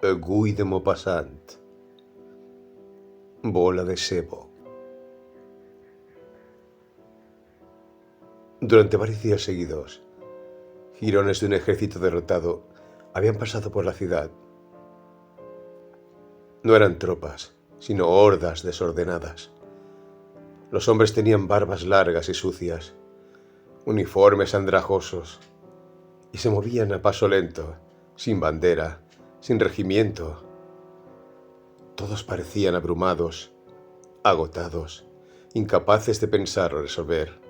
Guy de Maupassant. Bola de sebo. Durante varios días seguidos, jirones de un ejército derrotado habían pasado por la ciudad. No eran tropas, sino hordas desordenadas. Los hombres tenían barbas largas y sucias, uniformes andrajosos, y se movían a paso lento, sin bandera, sin regimiento. Todos parecían abrumados, agotados, incapaces de pensar o resolver,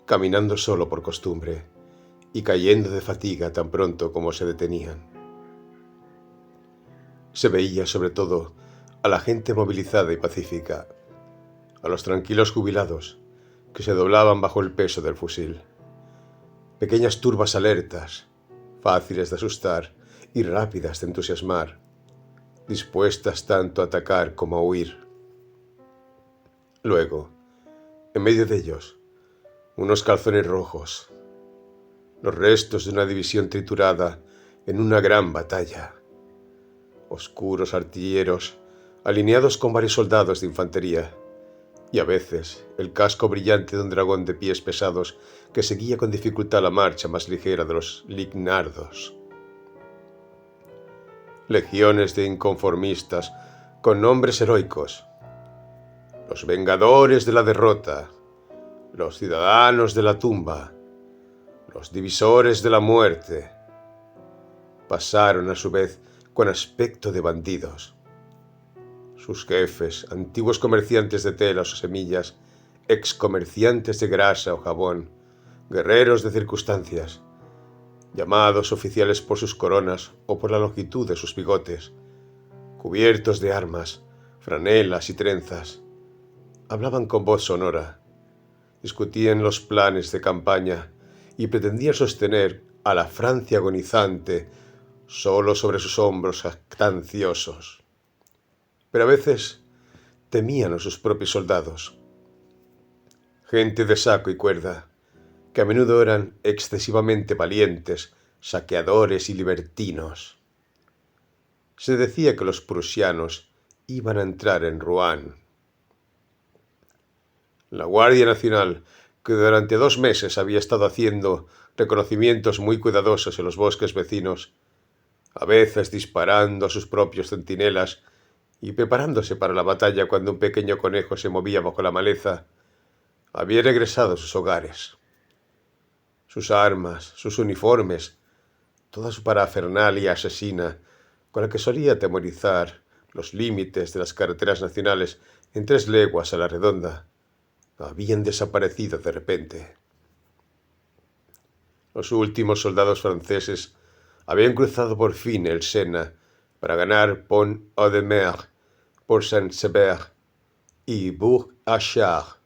caminando solo por costumbre y cayendo de fatiga tan pronto como se detenían. Se veía sobre todo a la gente movilizada y pacífica, a los tranquilos jubilados que se doblaban bajo el peso del fusil. Pequeñas turbas alertas, fáciles de asustar y rápidas de entusiasmar, dispuestas tanto a atacar como a huir. Luego, en medio de ellos, unos calzones rojos, los restos de una división triturada en una gran batalla. Oscuros artilleros, alineados con varios soldados de infantería, y a veces el casco brillante de un dragón de pies pesados que seguía con dificultad la marcha más ligera de los lignardos. Legiones de inconformistas con nombres heroicos: los vengadores de la derrota, los ciudadanos de la tumba, los divisores de la muerte, pasaron a su vez con aspecto de bandidos. Sus jefes, antiguos comerciantes de telas o semillas, excomerciantes de grasa o jabón, guerreros de circunstancias, llamados oficiales por sus coronas o por la longitud de sus bigotes, cubiertos de armas, franelas y trenzas, hablaban con voz sonora, discutían los planes de campaña y pretendían sostener a la Francia agonizante solo sobre sus hombros jactanciosos. Pero a veces temían a sus propios soldados, gente de saco y cuerda, que a menudo eran excesivamente valientes, saqueadores y libertinos. Se decía que los prusianos iban a entrar en Rouen. La Guardia Nacional, que durante 2 meses había estado haciendo reconocimientos muy cuidadosos en los bosques vecinos, a veces disparando a sus propios centinelas y preparándose para la batalla cuando un pequeño conejo se movía bajo la maleza, había regresado a sus hogares. Sus armas, sus uniformes, toda su parafernalia asesina, con la que solía atemorizar los límites de las carreteras nacionales en 3 leguas a la redonda, habían desaparecido de repente. Los últimos soldados franceses habían cruzado por fin el Sena para ganar Pont-Audemer, por Saint-Sever y Bourg-Achard,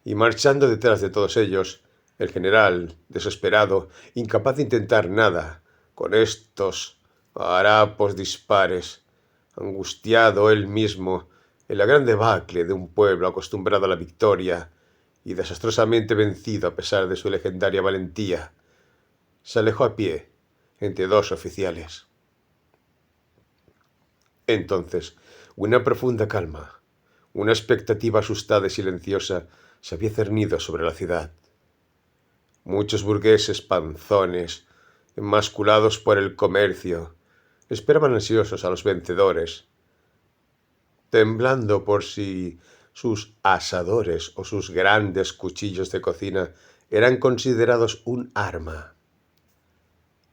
y marchando detrás de todos ellos, el general, desesperado, incapaz de intentar nada, con estos harapos dispares, angustiado él mismo en la gran debacle de un pueblo acostumbrado a la victoria y desastrosamente vencido a pesar de su legendaria valentía, se alejó a pie entre 2 oficiales. Entonces, una profunda calma, una expectativa asustada y silenciosa se había cernido sobre la ciudad. Muchos burgueses panzones, enmasculados por el comercio, esperaban ansiosos a los vencedores, temblando por si sus asadores o sus grandes cuchillos de cocina eran considerados un arma.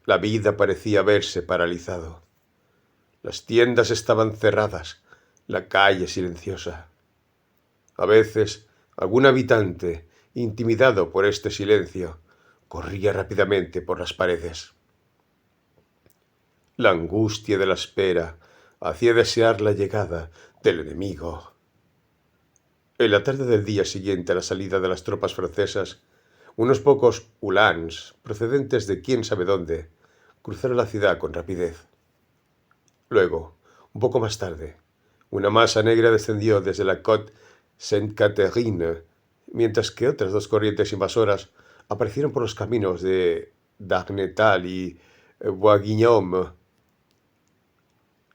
La vida parecía haberse paralizado. Las tiendas estaban cerradas, la calle silenciosa. A veces, algún habitante, intimidado por este silencio, corría rápidamente por las paredes. La angustia de la espera hacía desear la llegada del enemigo. En la tarde del día siguiente a la salida de las tropas francesas, unos pocos uhlans, procedentes de quién sabe dónde, cruzaron la ciudad con rapidez. Luego, un poco más tarde, una masa negra descendió desde la Côte Sainte-Catherine, mientras que otras 2 corrientes invasoras aparecieron por los caminos de Darnétal y Bois-Guillaume.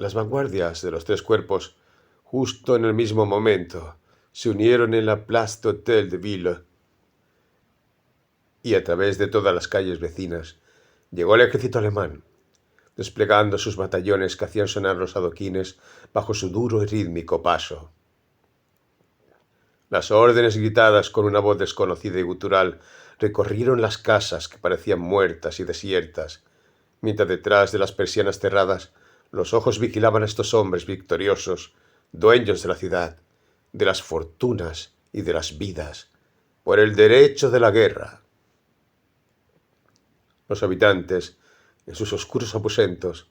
Las vanguardias de los tres cuerpos, justo en el mismo momento, se unieron en la Place d'Hôtel de Ville, y a través de todas las calles vecinas llegó el ejército alemán, desplegando sus batallones que hacían sonar los adoquines bajo su duro y rítmico paso. Las órdenes gritadas con una voz desconocida y gutural recorrieron las casas que parecían muertas y desiertas, mientras detrás de las persianas cerradas los ojos vigilaban a estos hombres victoriosos, dueños de la ciudad, de las fortunas y de las vidas, por el derecho de la guerra. Los habitantes, en sus oscuros aposentos,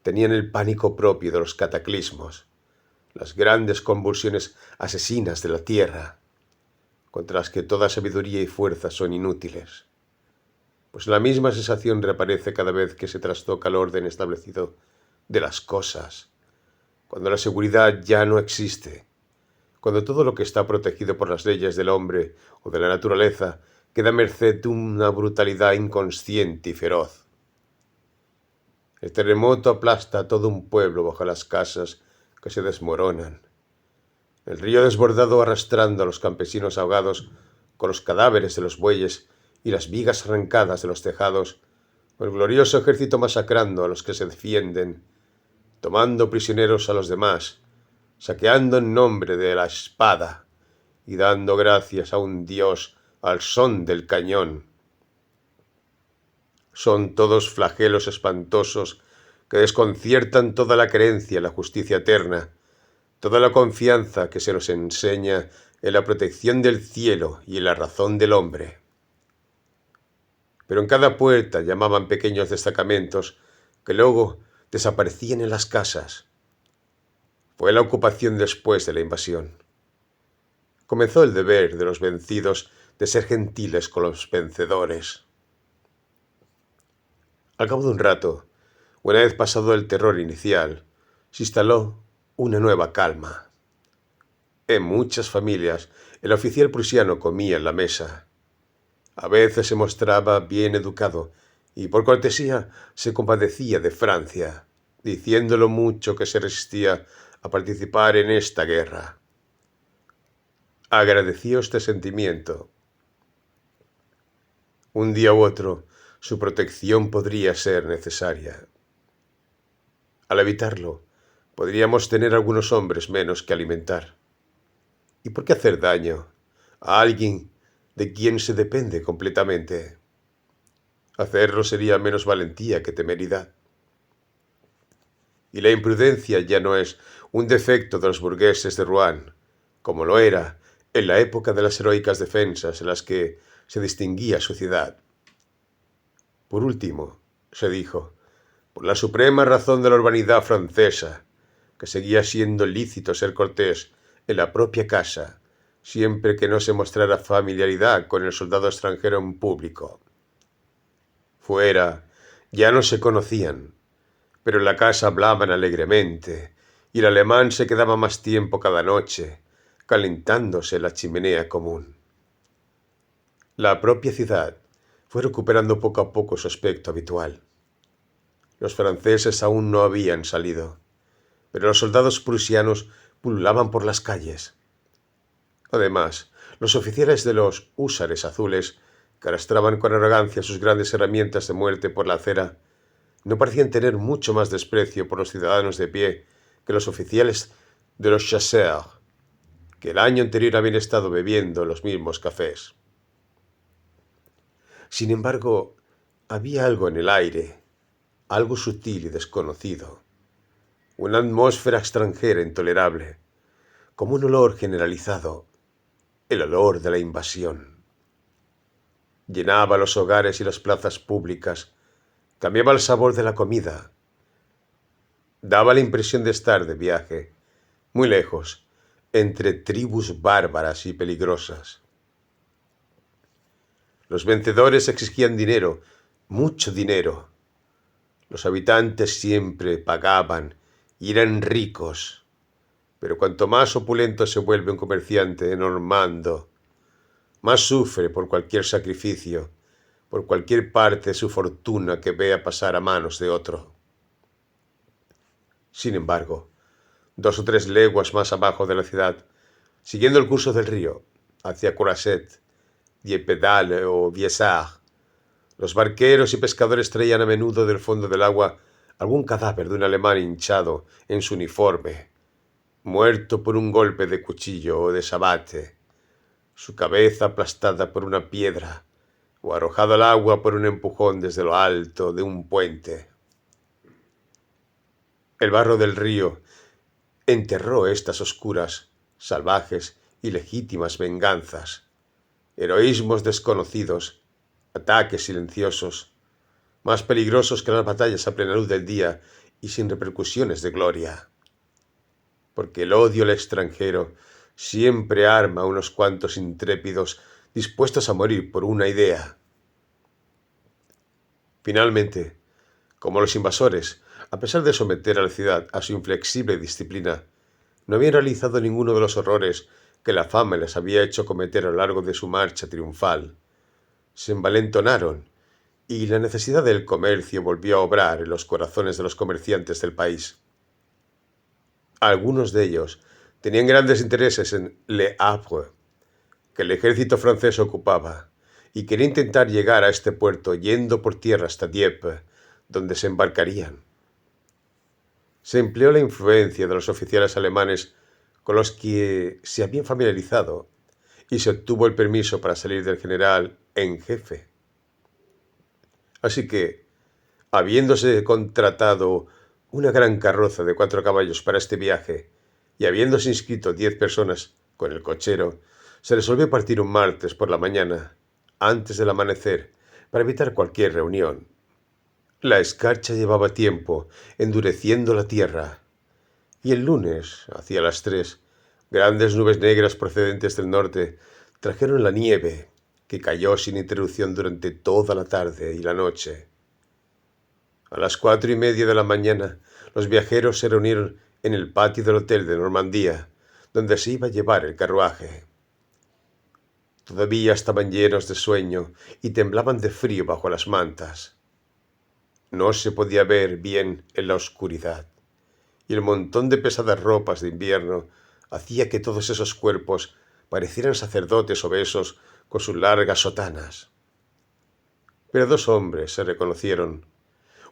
tenían el pánico propio de los cataclismos, las grandes convulsiones asesinas de la tierra, contra las que toda sabiduría y fuerza son inútiles, pues la misma sensación reaparece cada vez que se trastoca el orden establecido de las cosas, cuando la seguridad ya no existe, cuando todo lo que está protegido por las leyes del hombre o de la naturaleza queda a merced de una brutalidad inconsciente y feroz. El terremoto aplasta a todo un pueblo bajo las casas que se desmoronan. El río desbordado arrastrando a los campesinos ahogados con los cadáveres de los bueyes y las vigas arrancadas de los tejados, o el glorioso ejército masacrando a los que se defienden, tomando prisioneros a los demás, saqueando en nombre de la espada y dando gracias a un Dios al son del cañón. Son todos flagelos espantosos que desconciertan toda la creencia en la justicia eterna, toda la confianza que se nos enseña en la protección del cielo y en la razón del hombre. Pero en cada puerta llamaban pequeños destacamentos que luego desaparecían en las casas. Fue la ocupación después de la invasión. Comenzó el deber de los vencidos de ser gentiles con los vencedores. Al cabo de un rato, una vez pasado el terror inicial, se instaló una nueva calma. En muchas familias, el oficial prusiano comía en la mesa. A veces se mostraba bien educado y por cortesía se compadecía de Francia, diciendo lo mucho que se resistía a participar en esta guerra. Agradeció este sentimiento. Un día u otro, su protección podría ser necesaria. Al evitarlo, podríamos tener algunos hombres menos que alimentar. ¿Y por qué hacer daño a alguien de quien se depende completamente? Hacerlo sería menos valentía que temeridad. Y la imprudencia ya no es un defecto de los burgueses de Rouen, como lo era en la época de las heroicas defensas en las que se distinguía su ciudad. Por último, se dijo, por la suprema razón de la urbanidad francesa, que seguía siendo lícito ser cortés en la propia casa, siempre que no se mostrara familiaridad con el soldado extranjero en público. Fuera, ya no se conocían, pero en la casa hablaban alegremente, y el alemán se quedaba más tiempo cada noche, calentándose en la chimenea común. La propia ciudad fue recuperando poco a poco su aspecto habitual. Los franceses aún no habían salido, pero los soldados prusianos pululaban por las calles. Además, los oficiales de los húsares azules, que arrastraban con arrogancia sus grandes herramientas de muerte por la acera, no parecían tener mucho más desprecio por los ciudadanos de pie que los oficiales de los chasseurs, que el año anterior habían estado bebiendo en los mismos cafés. Sin embargo, había algo en el aire, algo sutil y desconocido, una atmósfera extranjera intolerable, como un olor generalizado, el olor de la invasión. Llenaba los hogares y las plazas públicas, cambiaba el sabor de la comida, daba la impresión de estar de viaje, muy lejos, entre tribus bárbaras y peligrosas. Los vencedores exigían dinero, mucho dinero. Los habitantes siempre pagaban y eran ricos. Pero cuanto más opulento se vuelve un comerciante normando, más sufre por cualquier sacrificio, por cualquier parte de su fortuna que vea pasar a manos de otro. Sin embargo, 2 o 3 leguas más abajo de la ciudad, siguiendo el curso del río, hacia Courcet, Dieppedalle o Viessard, los barqueros y pescadores traían a menudo del fondo del agua algún cadáver de un alemán hinchado en su uniforme, muerto por un golpe de cuchillo o de sabate, su cabeza aplastada por una piedra o arrojado al agua por un empujón desde lo alto de un puente. El barro del río enterró estas oscuras, salvajes y legítimas venganzas, heroísmos desconocidos, ataques silenciosos, más peligrosos que las batallas a plena luz del día y sin repercusiones de gloria. Porque el odio al extranjero siempre arma a unos cuantos intrépidos dispuestos a morir por una idea. Finalmente, como los invasores, a pesar de someter a la ciudad a su inflexible disciplina, no habían realizado ninguno de los horrores que la fama les había hecho cometer a lo largo de su marcha triunfal, se envalentonaron y la necesidad del comercio volvió a obrar en los corazones de los comerciantes del país. Algunos de ellos tenían grandes intereses en Le Havre, que el ejército francés ocupaba, y querían intentar llegar a este puerto yendo por tierra hasta Dieppe, donde se embarcarían. Se empleó la influencia de los oficiales alemanes con los que se habían familiarizado y se obtuvo el permiso para salir del general en jefe. Así que, habiéndose contratado una gran carroza de 4 caballos para este viaje y habiéndose inscrito 10 personas con el cochero, se resolvió partir un martes por la mañana, antes del amanecer, para evitar cualquier reunión. La escarcha llevaba tiempo endureciendo la tierra, y el lunes, hacia las 3, grandes nubes negras procedentes del norte trajeron la nieve, que cayó sin interrupción durante toda la tarde y la noche. A las 4:30 de la mañana, los viajeros se reunieron en el patio del hotel de Normandía, donde se iba a llevar el carruaje. Todavía estaban llenos de sueño y temblaban de frío bajo las mantas. No se podía ver bien en la oscuridad, y el montón de pesadas ropas de invierno hacía que todos esos cuerpos parecieran sacerdotes obesos con sus largas sotanas. Pero 2 hombres se reconocieron.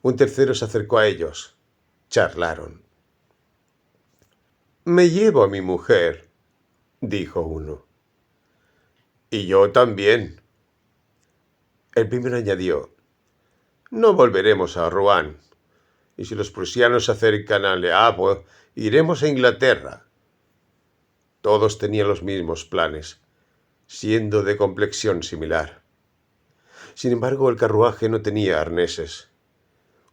Un tercero se acercó a ellos. Charlaron. «Me llevo a mi mujer», dijo uno. «Y yo también». El primero añadió: «No volveremos a Rouen, y si los prusianos se acercan a Le Havre, iremos a Inglaterra». Todos tenían los mismos planes, siendo de complexión similar. Sin embargo, el carruaje no tenía arneses.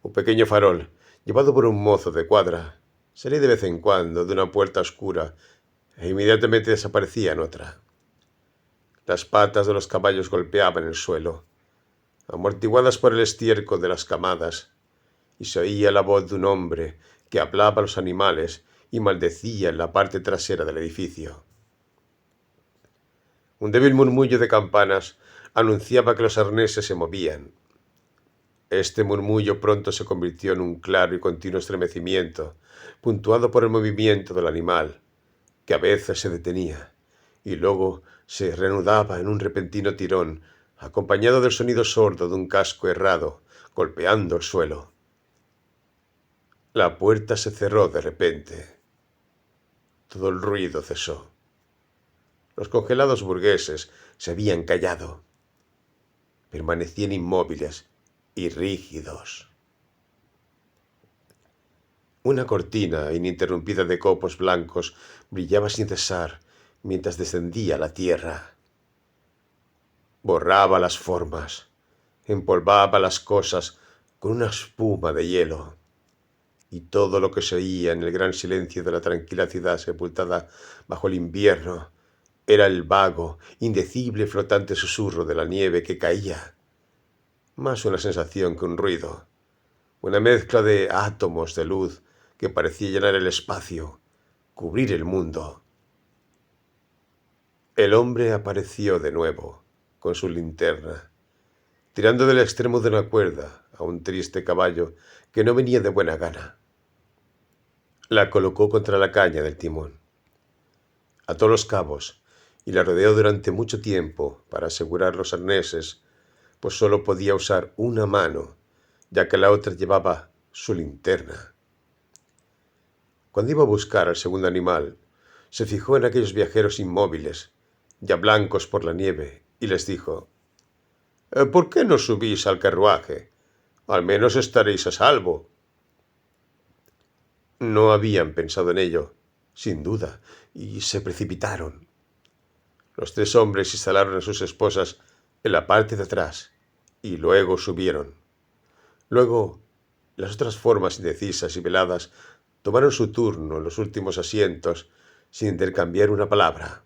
Un pequeño farol, llevado por un mozo de cuadra, salía de vez en cuando de una puerta oscura e inmediatamente desaparecía en otra. Las patas de los caballos golpeaban el suelo, amortiguadas por el estiércol de las camadas, y se oía la voz de un hombre que hablaba a los animales y maldecía en la parte trasera del edificio. Un débil murmullo de campanas anunciaba que los arneses se movían. Este murmullo pronto se convirtió en un claro y continuo estremecimiento, puntuado por el movimiento del animal, que a veces se detenía, y luego se reanudaba en un repentino tirón, acompañado del sonido sordo de un casco herrado, golpeando el suelo. La puerta se cerró de repente. Todo el ruido cesó. Los congelados burgueses se habían callado. Permanecían inmóviles y rígidos. Una cortina ininterrumpida de copos blancos brillaba sin cesar mientras descendía la tierra. Borraba las formas, empolvaba las cosas con una espuma de hielo, y todo lo que se oía en el gran silencio de la tranquila ciudad sepultada bajo el invierno era el vago, indecible y flotante susurro de la nieve que caía, más una sensación que un ruido, una mezcla de átomos de luz que parecía llenar el espacio, cubrir el mundo. El hombre apareció de nuevo, con su linterna, tirando del extremo de una cuerda a un triste caballo que no venía de buena gana. La colocó contra la caña del timón, ató los cabos y la rodeó durante mucho tiempo para asegurar los arneses, pues solo podía usar una mano, ya que la otra llevaba su linterna. Cuando iba a buscar al segundo animal, se fijó en aquellos viajeros inmóviles, ya blancos por la nieve, y les dijo: ¿Por qué no subís al carruaje? Al menos estaréis a salvo. No habían pensado en ello, sin duda, y se precipitaron. Los tres hombres instalaron a sus esposas en la parte de atrás y luego subieron. Luego, las otras formas indecisas y veladas tomaron su turno en los últimos asientos sin intercambiar una palabra.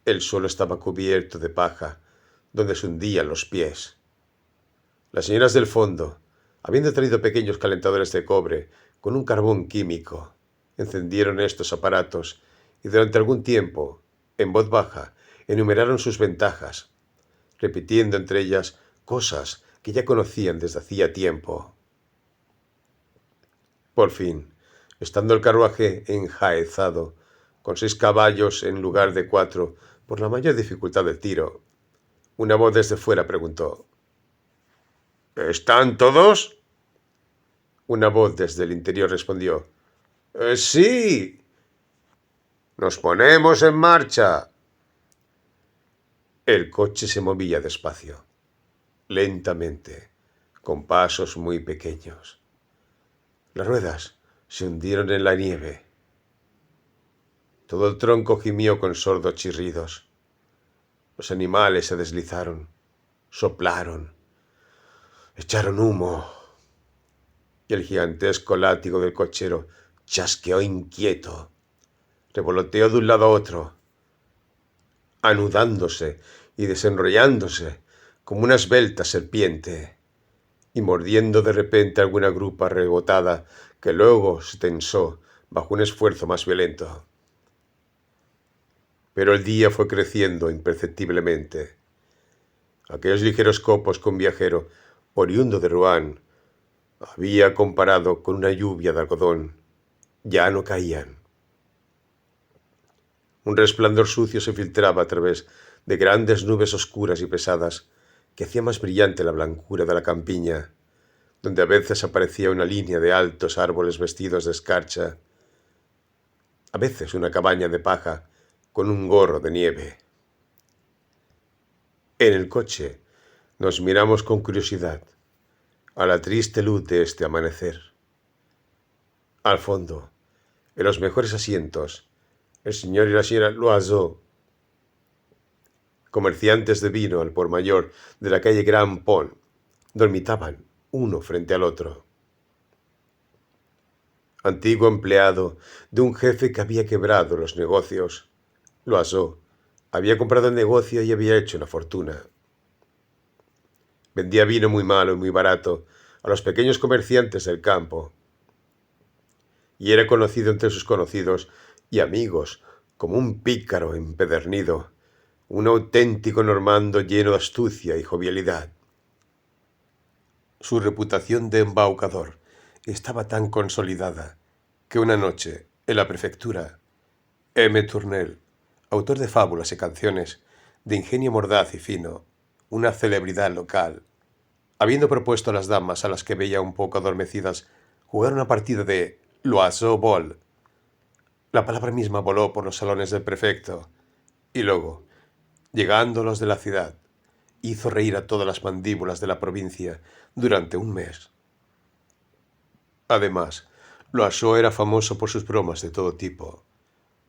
El suelo estaba cubierto de paja, donde se hundían los pies. Las señoras del fondo, habiendo traído pequeños calentadores de cobre con un carbón químico, encendieron estos aparatos y durante algún tiempo, en voz baja, enumeraron sus ventajas, repitiendo entre ellas cosas que ya conocían desde hacía tiempo. Por fin, estando el carruaje enjaezado, con 6 caballos en lugar de 4, por la mayor dificultad del tiro, una voz desde fuera preguntó: ¿Están todos? Una voz desde el interior respondió: Sí. Nos ponemos en marcha. El coche se movía despacio, lentamente, con pasos muy pequeños. Las ruedas se hundieron en la nieve. Todo el tronco gimió con sordos chirridos. Los animales se deslizaron, soplaron, echaron humo, y el gigantesco látigo del cochero chasqueó inquieto, revoloteó de un lado a otro, anudándose y desenrollándose como una esbelta serpiente, y mordiendo de repente alguna grupa rebotada que luego se tensó bajo un esfuerzo más violento. Pero el día fue creciendo imperceptiblemente. Aquellos ligeros copos que un viajero, oriundo de Rouen, había comparado con una lluvia de algodón, ya no caían. Un resplandor sucio se filtraba a través de grandes nubes oscuras y pesadas que hacía más brillante la blancura de la campiña, donde a veces aparecía una línea de altos árboles vestidos de escarcha, a veces una cabaña de paja con un gorro de nieve. En el coche nos miramos con curiosidad a la triste luz de este amanecer. Al fondo, en los mejores asientos, el señor y la señora Loiseau, comerciantes de vino al por mayor de la calle Grand Pont, dormitaban uno frente al otro. Antiguo empleado de un jefe que había quebrado los negocios, Loiseau había comprado el negocio y había hecho una fortuna. Vendía vino muy malo y muy barato a los pequeños comerciantes del campo, y era conocido entre sus conocidos y amigos como un pícaro empedernido, un auténtico normando lleno de astucia y jovialidad. Su reputación de embaucador estaba tan consolidada que una noche, en la prefectura, M. Tournel, autor de fábulas y canciones de ingenio mordaz y fino, una celebridad local, habiendo propuesto a las damas a las que veía un poco adormecidas jugar una partida de l'oiseau vol, la palabra misma voló por los salones del prefecto, y luego, llegando los de la ciudad, hizo reír a todas las mandíbulas de la provincia durante un mes. Además, Loiseau era famoso por sus bromas de todo tipo,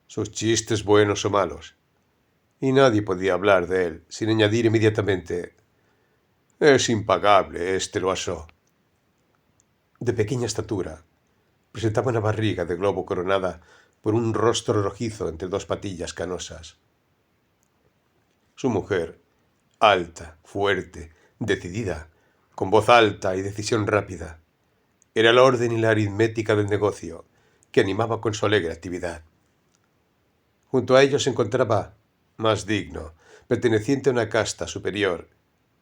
sus chistes buenos o malos, y nadie podía hablar de él sin añadir inmediatamente: «Es impagable este Loiseau». De pequeña estatura, presentaba una barriga de globo coronada por un rostro rojizo entre 2 patillas canosas. Su mujer, alta, fuerte, decidida, con voz alta y decisión rápida, era la orden y la aritmética del negocio que animaba con su alegre actividad. Junto a ellos se encontraba, más digno, perteneciente a una casta superior,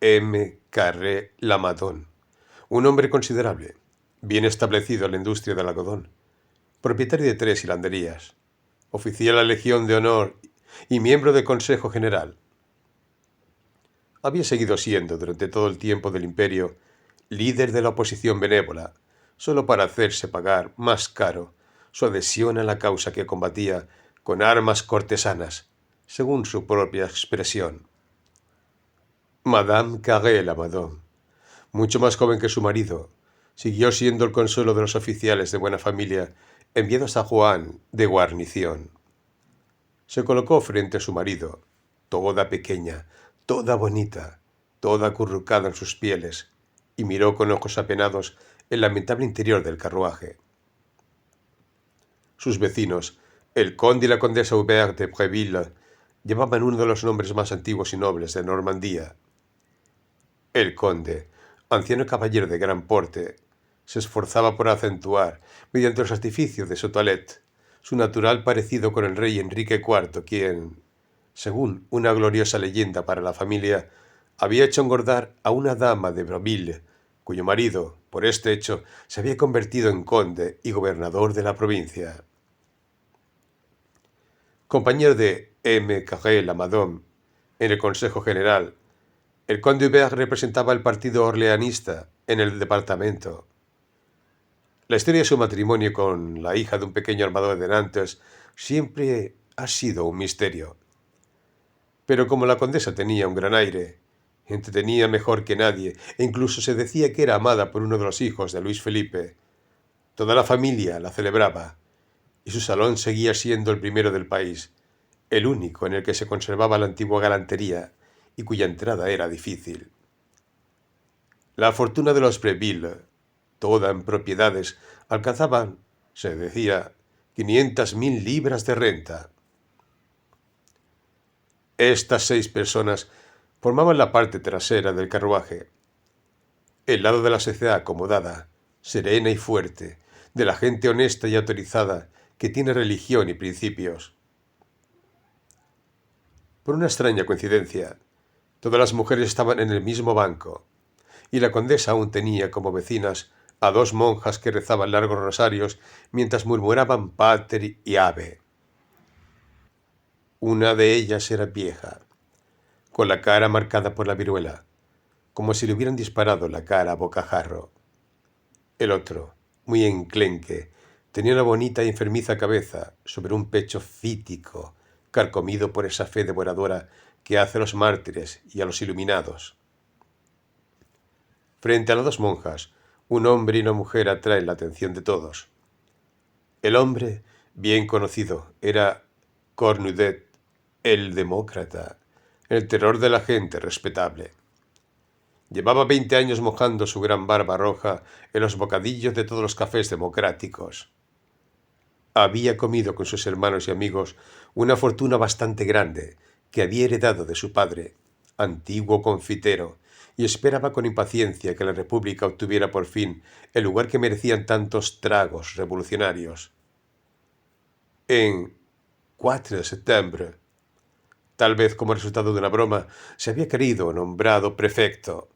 M. Carré Lamadon, un hombre considerable, bien establecido en la industria del algodón, propietario de 3 hilanderías, oficial de la Legión de Honor y miembro del Consejo General. Había seguido siendo, durante todo el tiempo del imperio, líder de la oposición benévola, solo para hacerse pagar más caro su adhesión a la causa que combatía con armas cortesanas, según su propia expresión. Madame Carré Lamadon, mucho más joven que su marido, siguió siendo el consuelo de los oficiales de buena familia enviados a Juan de guarnición. Se colocó frente a su marido, toda pequeña, toda bonita, toda acurrucada en sus pieles, y miró con ojos apenados el lamentable interior del carruaje. Sus vecinos, el conde y la condesa Hubert de Bréville, llevaban uno de los nombres más antiguos y nobles de Normandía. El conde, anciano caballero de gran porte, se esforzaba por acentuar, mediante los artificios de su toilette, su natural parecido con el rey Enrique IV, quien, según una gloriosa leyenda para la familia, había hecho engordar a una dama de Bréville, cuyo marido, por este hecho, se había convertido en conde y gobernador de la provincia. Compañero de M. Carré Lamadon en el Consejo General, el conde Hubert representaba el partido orleanista en el departamento. La historia de su matrimonio con la hija de un pequeño armador de Nantes siempre ha sido un misterio. Pero como la condesa tenía un gran aire, entretenía mejor que nadie e incluso se decía que era amada por uno de los hijos de Luis Felipe, toda la familia la celebraba y su salón seguía siendo el primero del país, el único en el que se conservaba la antigua galantería y cuya entrada era difícil. La fortuna de los Bréville, toda en propiedades, alcanzaban, se decía, 500.000 libras de renta. Estas 6 personas formaban la parte trasera del carruaje, el lado de la sociedad acomodada, serena y fuerte, de la gente honesta y autorizada que tiene religión y principios. Por una extraña coincidencia, todas las mujeres estaban en el mismo banco, y la condesa aún tenía como vecinas a 2 monjas que rezaban largos rosarios mientras murmuraban Pater y Ave. Una de ellas era vieja, con la cara marcada por la viruela, como si le hubieran disparado la cara a bocajarro. El otro, muy enclenque, tenía una bonita y enfermiza cabeza sobre un pecho fítico, carcomido por esa fe devoradora que hace a los mártires y a los iluminados. Frente a las 2 monjas, un hombre y una mujer atraen la atención de todos. El hombre, bien conocido, era Cornudet, el demócrata, el terror de la gente respetable. Llevaba 20 años mojando su gran barba roja en los bocadillos de todos los cafés democráticos. Había comido con sus hermanos y amigos una fortuna bastante grande que había heredado de su padre, antiguo confitero, y esperaba con impaciencia que la República obtuviera por fin el lugar que merecían tantos tragos revolucionarios. En 4 de septiembre, tal vez como resultado de una broma, se había querido nombrado prefecto,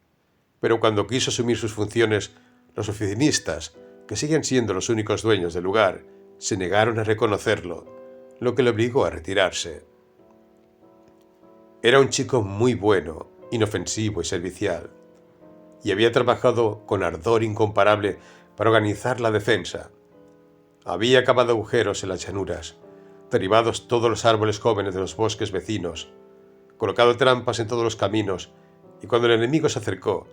pero cuando quiso asumir sus funciones, los oficinistas, que siguen siendo los únicos dueños del lugar, se negaron a reconocerlo, lo que le obligó a retirarse. Era un chico muy bueno, inofensivo y servicial, y había trabajado con ardor incomparable para organizar la defensa. Había cavado agujeros en las llanuras, derribados todos los árboles jóvenes de los bosques vecinos, colocado trampas en todos los caminos, y cuando el enemigo se acercó,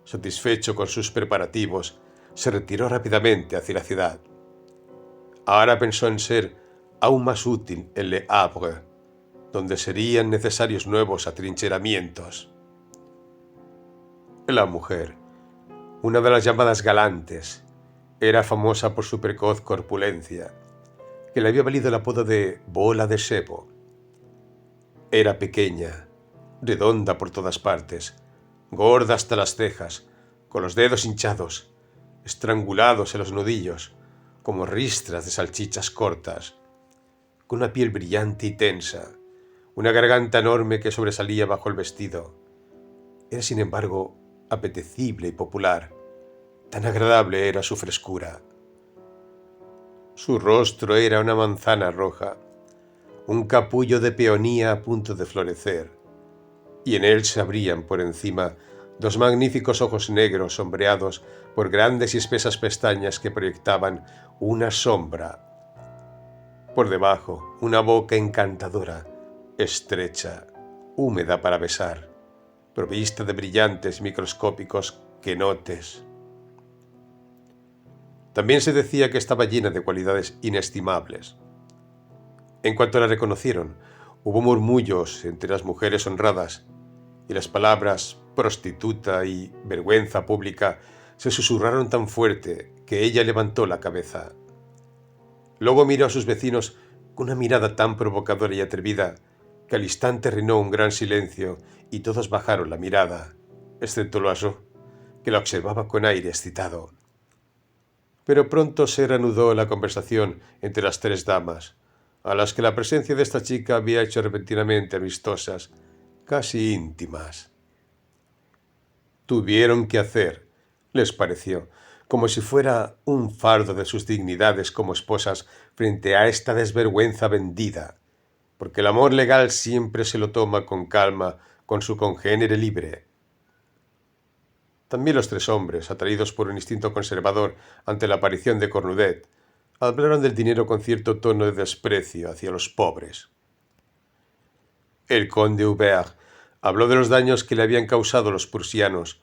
satisfecho con sus preparativos, se retiró rápidamente hacia la ciudad. Ahora pensó en ser aún más útil en Le Havre, donde serían necesarios nuevos atrincheramientos. La mujer, una de las llamadas galantes, era famosa por su precoz corpulencia, que le había valido el apodo de bola de sebo. Era pequeña, redonda por todas partes, gorda hasta las cejas, con los dedos hinchados, estrangulados en los nudillos, como ristras de salchichas cortas, con una piel brillante y tensa, una garganta enorme que sobresalía bajo el vestido. Era, sin embargo, apetecible y popular. Tan agradable era su frescura. Su rostro era una manzana roja, un capullo de peonía a punto de florecer, y en él se abrían por encima dos magníficos ojos negros sombreados por grandes y espesas pestañas que proyectaban una sombra. Por debajo, una boca encantadora, estrecha, húmeda para besar, provista de brillantes microscópicos quenotes. También se decía que estaba llena de cualidades inestimables. En cuanto la reconocieron, hubo murmullos entre las mujeres honradas, y las palabras prostituta y vergüenza pública se susurraron tan fuerte que ella levantó la cabeza. Luego miró a sus vecinos con una mirada tan provocadora y atrevida que al instante reinó un gran silencio y todos bajaron la mirada, excepto Loiseau, que la observaba con aire excitado. Pero pronto se reanudó la conversación entre las tres damas, a las que la presencia de esta chica había hecho repentinamente amistosas, casi íntimas. Tuvieron que hacer, les pareció, como si fuera un fardo de sus dignidades como esposas frente a esta desvergüenza vendida, porque el amor legal siempre se lo toma con calma con su congénere libre. También los tres hombres, atraídos por un instinto conservador ante la aparición de Cornudet, hablaron del dinero con cierto tono de desprecio hacia los pobres. El conde Hubert habló de los daños que le habían causado los prusianos,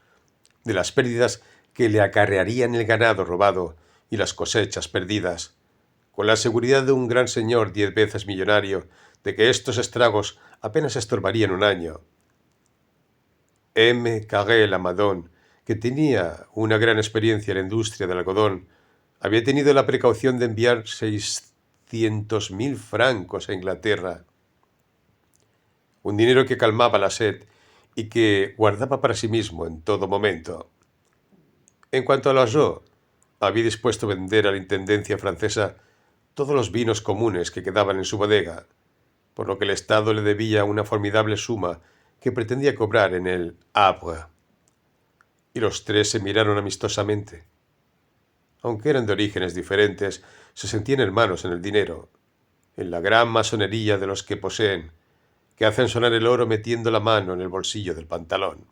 de las pérdidas que le acarrearían el ganado robado y las cosechas perdidas, con la seguridad de un gran señor 10 veces millonario de que estos estragos apenas estorbarían un año. M. Carrel Amadon, que tenía una gran experiencia en la industria del algodón, había tenido la precaución de enviar 600.000 francos a Inglaterra, un dinero que calmaba la sed y que guardaba para sí mismo en todo momento. En cuanto a Loiseau, había dispuesto a vender a la intendencia francesa todos los vinos comunes que quedaban en su bodega, por lo que el Estado le debía una formidable suma que pretendía cobrar en el Havre. Y los tres se miraron amistosamente. Aunque eran de orígenes diferentes, se sentían hermanos en el dinero, en la gran masonería de los que poseen, que hacen sonar el oro metiendo la mano en el bolsillo del pantalón.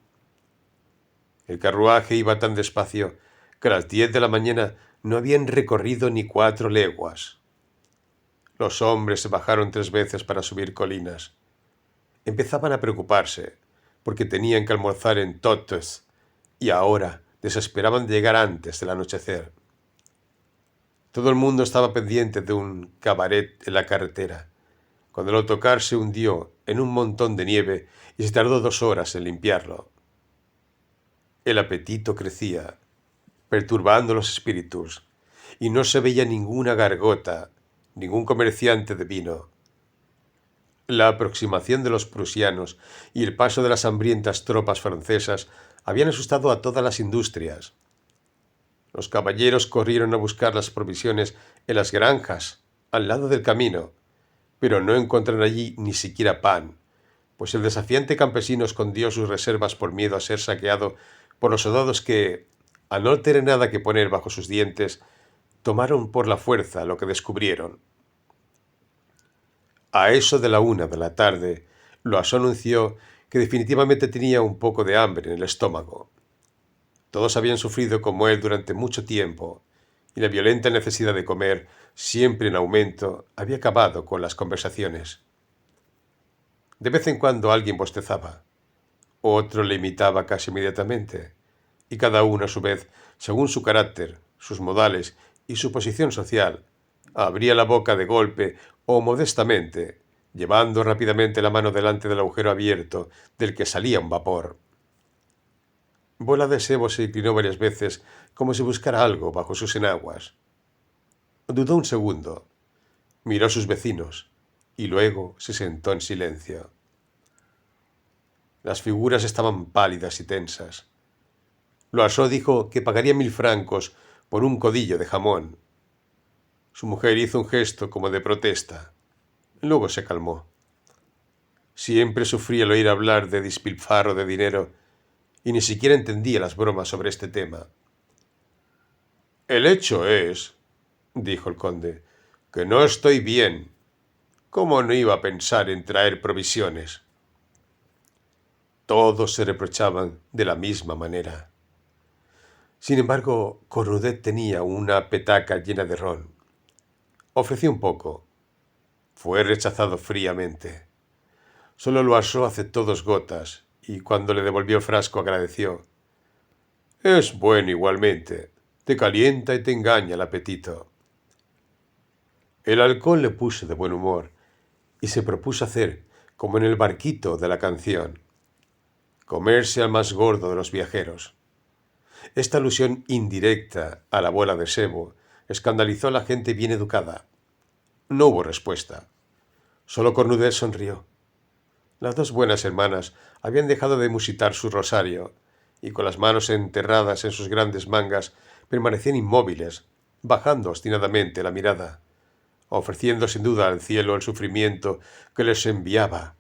El carruaje iba tan despacio que a las 10 de la mañana no habían recorrido ni 4 leguas. Los hombres se bajaron 3 veces para subir colinas. Empezaban a preocuparse, porque tenían que almorzar en Totes, y ahora desesperaban de llegar antes del anochecer. Todo el mundo estaba pendiente de un cabaret en la carretera, cuando el autocar se hundió en un montón de nieve y se tardó 2 horas en limpiarlo. El apetito crecía, perturbando los espíritus, y no se veía ninguna gargota, ningún comerciante de vino. La aproximación de los prusianos y el paso de las hambrientas tropas francesas habían asustado a todas las industrias. Los caballeros corrieron a buscar las provisiones en las granjas, al lado del camino, pero no encontraron allí ni siquiera pan, pues el desafiante campesino escondió sus reservas por miedo a ser saqueado por los soldados que, al no tener nada que poner bajo sus dientes, tomaron por la fuerza lo que descubrieron. A eso de la 1 de la tarde, Loiseau anunció que definitivamente tenía un poco de hambre en el estómago. Todos habían sufrido como él durante mucho tiempo, y la violenta necesidad de comer, siempre en aumento, había acabado con las conversaciones. De vez en cuando alguien bostezaba, otro le imitaba casi inmediatamente, y cada uno a su vez, según su carácter, sus modales y su posición social, abría la boca de golpe o modestamente, llevando rápidamente la mano delante del agujero abierto del que salía un vapor. Bola de Sebo se inclinó varias veces como si buscara algo bajo sus enaguas. Dudó un segundo, miró a sus vecinos y luego se sentó en silencio. Las figuras estaban pálidas y tensas. Loiseau dijo que pagaría 1.000 francos por un codillo de jamón. Su mujer hizo un gesto como de protesta. Luego se calmó. Siempre sufría el oír hablar de despilfarro de dinero y ni siquiera entendía las bromas sobre este tema. «El hecho es», dijo el conde, que no estoy bien. ¿Cómo no iba a pensar en traer provisiones? Todos se reprochaban de la misma manera. Sin embargo, Cornudet tenía una petaca llena de ron. Ofreció un poco. Fue rechazado fríamente. Solo Loiseau aceptó 2 gotas, y cuando le devolvió el frasco agradeció. Es bueno igualmente. Te calienta y te engaña el apetito. El alcohol le puso de buen humor, y se propuso hacer como en el barquito de la canción, comerse al más gordo de los viajeros. Esta alusión indirecta a la abuela de Sebo escandalizó a la gente bien educada. No hubo respuesta. Solo Cornudet sonrió. Las 2 buenas hermanas habían dejado de musitar su rosario y con las manos enterradas en sus grandes mangas permanecían inmóviles, bajando obstinadamente la mirada, ofreciendo sin duda al cielo el sufrimiento que les enviaba.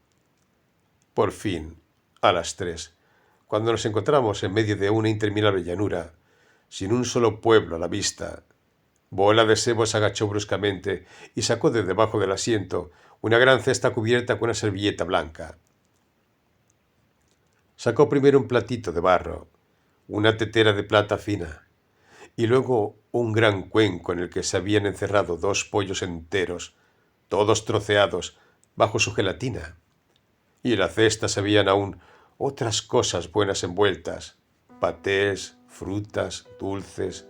Por fin, a las 3, cuando nos encontramos en medio de una interminable llanura, sin un solo pueblo a la vista, Bola de Sebo se agachó bruscamente y sacó de debajo del asiento una gran cesta cubierta con una servilleta blanca. Sacó primero un platito de barro, una tetera de plata fina, y luego un gran cuenco en el que se habían encerrado 2 pollos enteros, todos troceados, bajo su gelatina. Y en la cesta se veían aún otras cosas buenas envueltas, patés, frutas, dulces,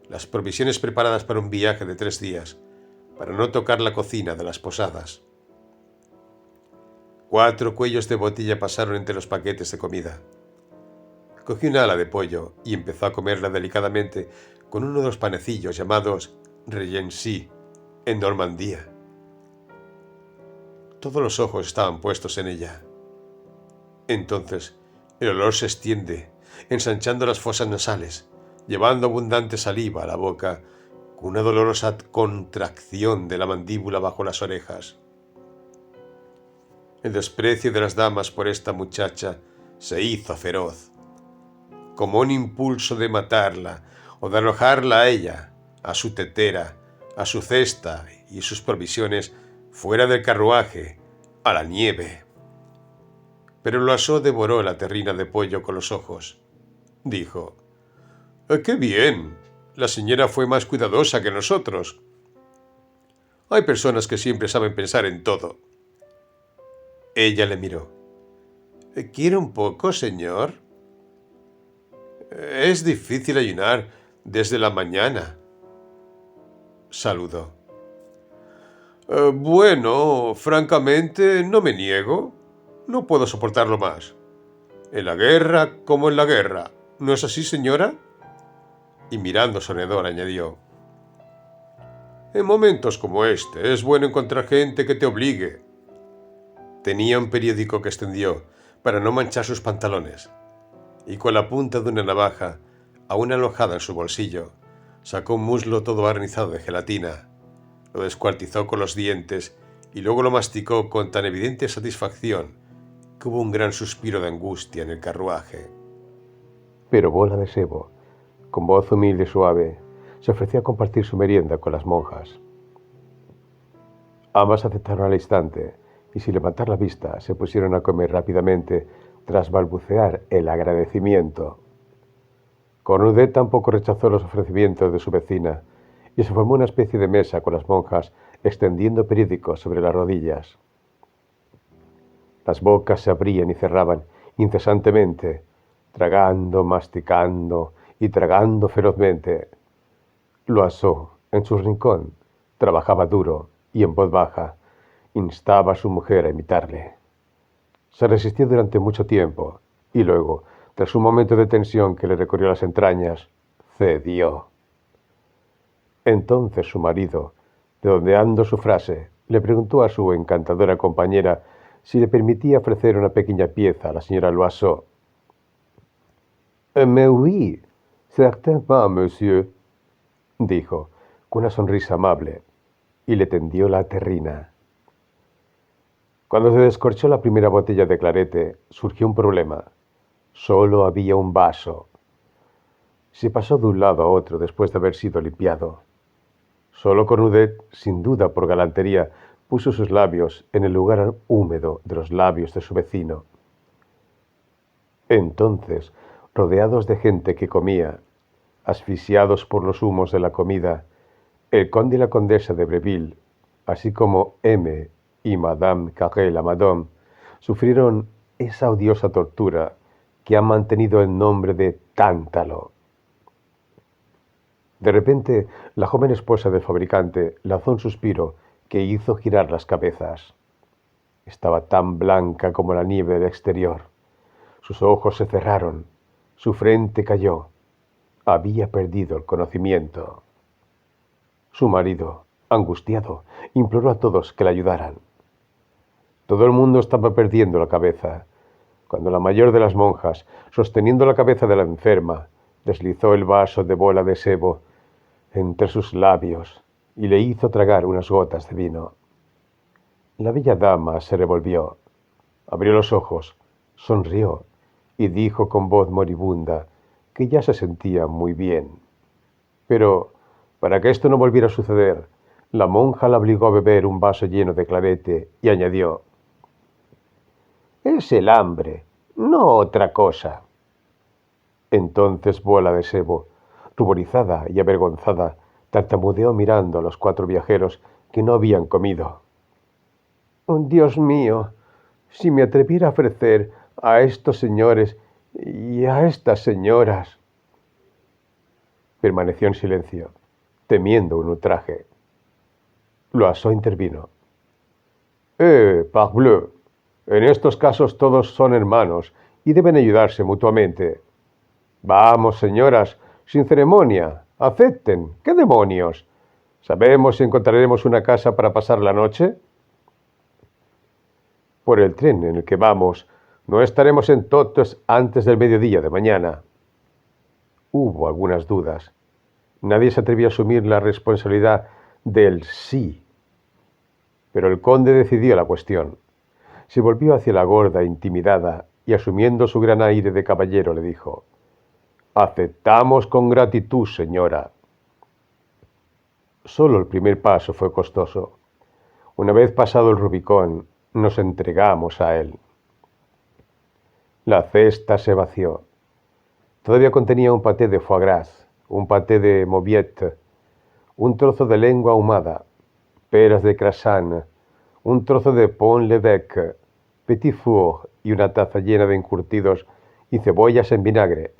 las provisiones preparadas para un viaje de 3 días, para no tocar la cocina de las posadas. 4 cuellos de botella pasaron entre los paquetes de comida. Cogió una ala de pollo y empezó a comerla delicadamente con uno de los panecillos llamados Regency en Normandía. Todos los ojos estaban puestos en ella. Entonces el olor se extiende, ensanchando las fosas nasales, llevando abundante saliva a la boca, con una dolorosa contracción de la mandíbula bajo las orejas. El desprecio de las damas por esta muchacha se hizo feroz. Como un impulso de matarla o de arrojarla a ella, a su tetera, a su cesta y sus provisiones fuera del carruaje, a la nieve. Pero Loiseau devoró la terrina de pollo con los ojos. Dijo: ¡Qué bien! La señora fue más cuidadosa que nosotros. Hay personas que siempre saben pensar en todo. Ella le miró. ¿Quiere un poco, señor? Es difícil ayunar desde la mañana. Saludó. Bueno, francamente, no me niego. No puedo soportarlo más. En la guerra como en la guerra. ¿No es así, señora? Y mirando a su alrededor añadió: en momentos como este es bueno encontrar gente que te obligue. Tenía un periódico que extendió para no manchar sus pantalones, y con la punta de una navaja, aún alojada en su bolsillo, sacó un muslo todo barnizado de gelatina, lo descuartizó con los dientes y luego lo masticó con tan evidente satisfacción que hubo un gran suspiro de angustia en el carruaje. Pero Bola de Sebo, con voz humilde y suave, se ofreció a compartir su merienda con las monjas. Ambas aceptaron al instante, y sin levantar la vista se pusieron a comer rápidamente tras balbucear el agradecimiento. Cornudet tampoco rechazó los ofrecimientos de su vecina, y se formó una especie de mesa con las monjas extendiendo periódicos sobre las rodillas. Las bocas se abrían y cerraban incesantemente, tragando, masticando y tragando ferozmente. Loiseau, en su rincón, trabajaba duro y en voz baja instaba a su mujer a imitarle. Se resistió durante mucho tiempo y luego, tras un momento de tensión que le recorrió las entrañas, cedió. Entonces su marido, redondeando su frase, le preguntó a su encantadora compañera si le permitía ofrecer una pequeña pieza a la señora Loiseau. Mais oui, certainement, monsieur, dijo, con una sonrisa amable, y le tendió la terrina. Cuando se descorchó la primera botella de clarete, surgió un problema. Solo había un vaso. Se pasó de un lado a otro después de haber sido limpiado. Solo Cornudet, sin duda por galantería, puso sus labios en el lugar húmedo de los labios de su vecino. Entonces, rodeados de gente que comía, asfixiados por los humos de la comida, el conde y la condesa de Breville, así como M. y Madame Carré-Lamadon, sufrieron esa odiosa tortura que ha mantenido el nombre de Tántalo. De repente, la joven esposa del fabricante lanzó un suspiro que hizo girar las cabezas. Estaba tan blanca como la nieve del exterior. Sus ojos se cerraron, su frente cayó. Había perdido el conocimiento. Su marido, angustiado, imploró a todos que la ayudaran. Todo el mundo estaba perdiendo la cabeza, cuando la mayor de las monjas, sosteniendo la cabeza de la enferma, deslizó el vaso de bola de sebo entre sus labios y le hizo tragar unas gotas de vino. La bella dama se revolvió, abrió los ojos, sonrió y dijo con voz moribunda que ya se sentía muy bien. Pero, para que esto no volviera a suceder, la monja la obligó a beber un vaso lleno de clarete y añadió: «Es el hambre, no otra cosa». Entonces Bola de Sebo, ruborizada y avergonzada, tartamudeó mirando a los 4 viajeros que no habían comido. «Oh, Dios mío, si me atreviera a ofrecer a estos señores y a estas señoras». Permaneció en silencio, temiendo un ultraje. Loiseau intervino. Parbleu, en estos casos todos son hermanos y deben ayudarse mutuamente. Vamos, señoras, sin ceremonia, acepten. ¿Qué demonios? ¿Sabemos si encontraremos una casa para pasar la noche? Por el tren en el que vamos, no estaremos en Totos antes del mediodía de mañana. Hubo algunas dudas. Nadie se atrevió a asumir la responsabilidad del sí. Pero el conde decidió la cuestión. Se volvió hacia la gorda intimidada y, asumiendo su gran aire de caballero, le dijo: «Aceptamos con gratitud, señora». Solo el primer paso fue costoso. Una vez pasado el Rubicón, nos entregamos a él. La cesta se vació. Todavía contenía un paté de foie gras, un paté de Mauviette, un trozo de lengua ahumada, peras de Crassan, un trozo de Pont l'Evêque, Petit Four y una taza llena de encurtidos y cebollas en vinagre,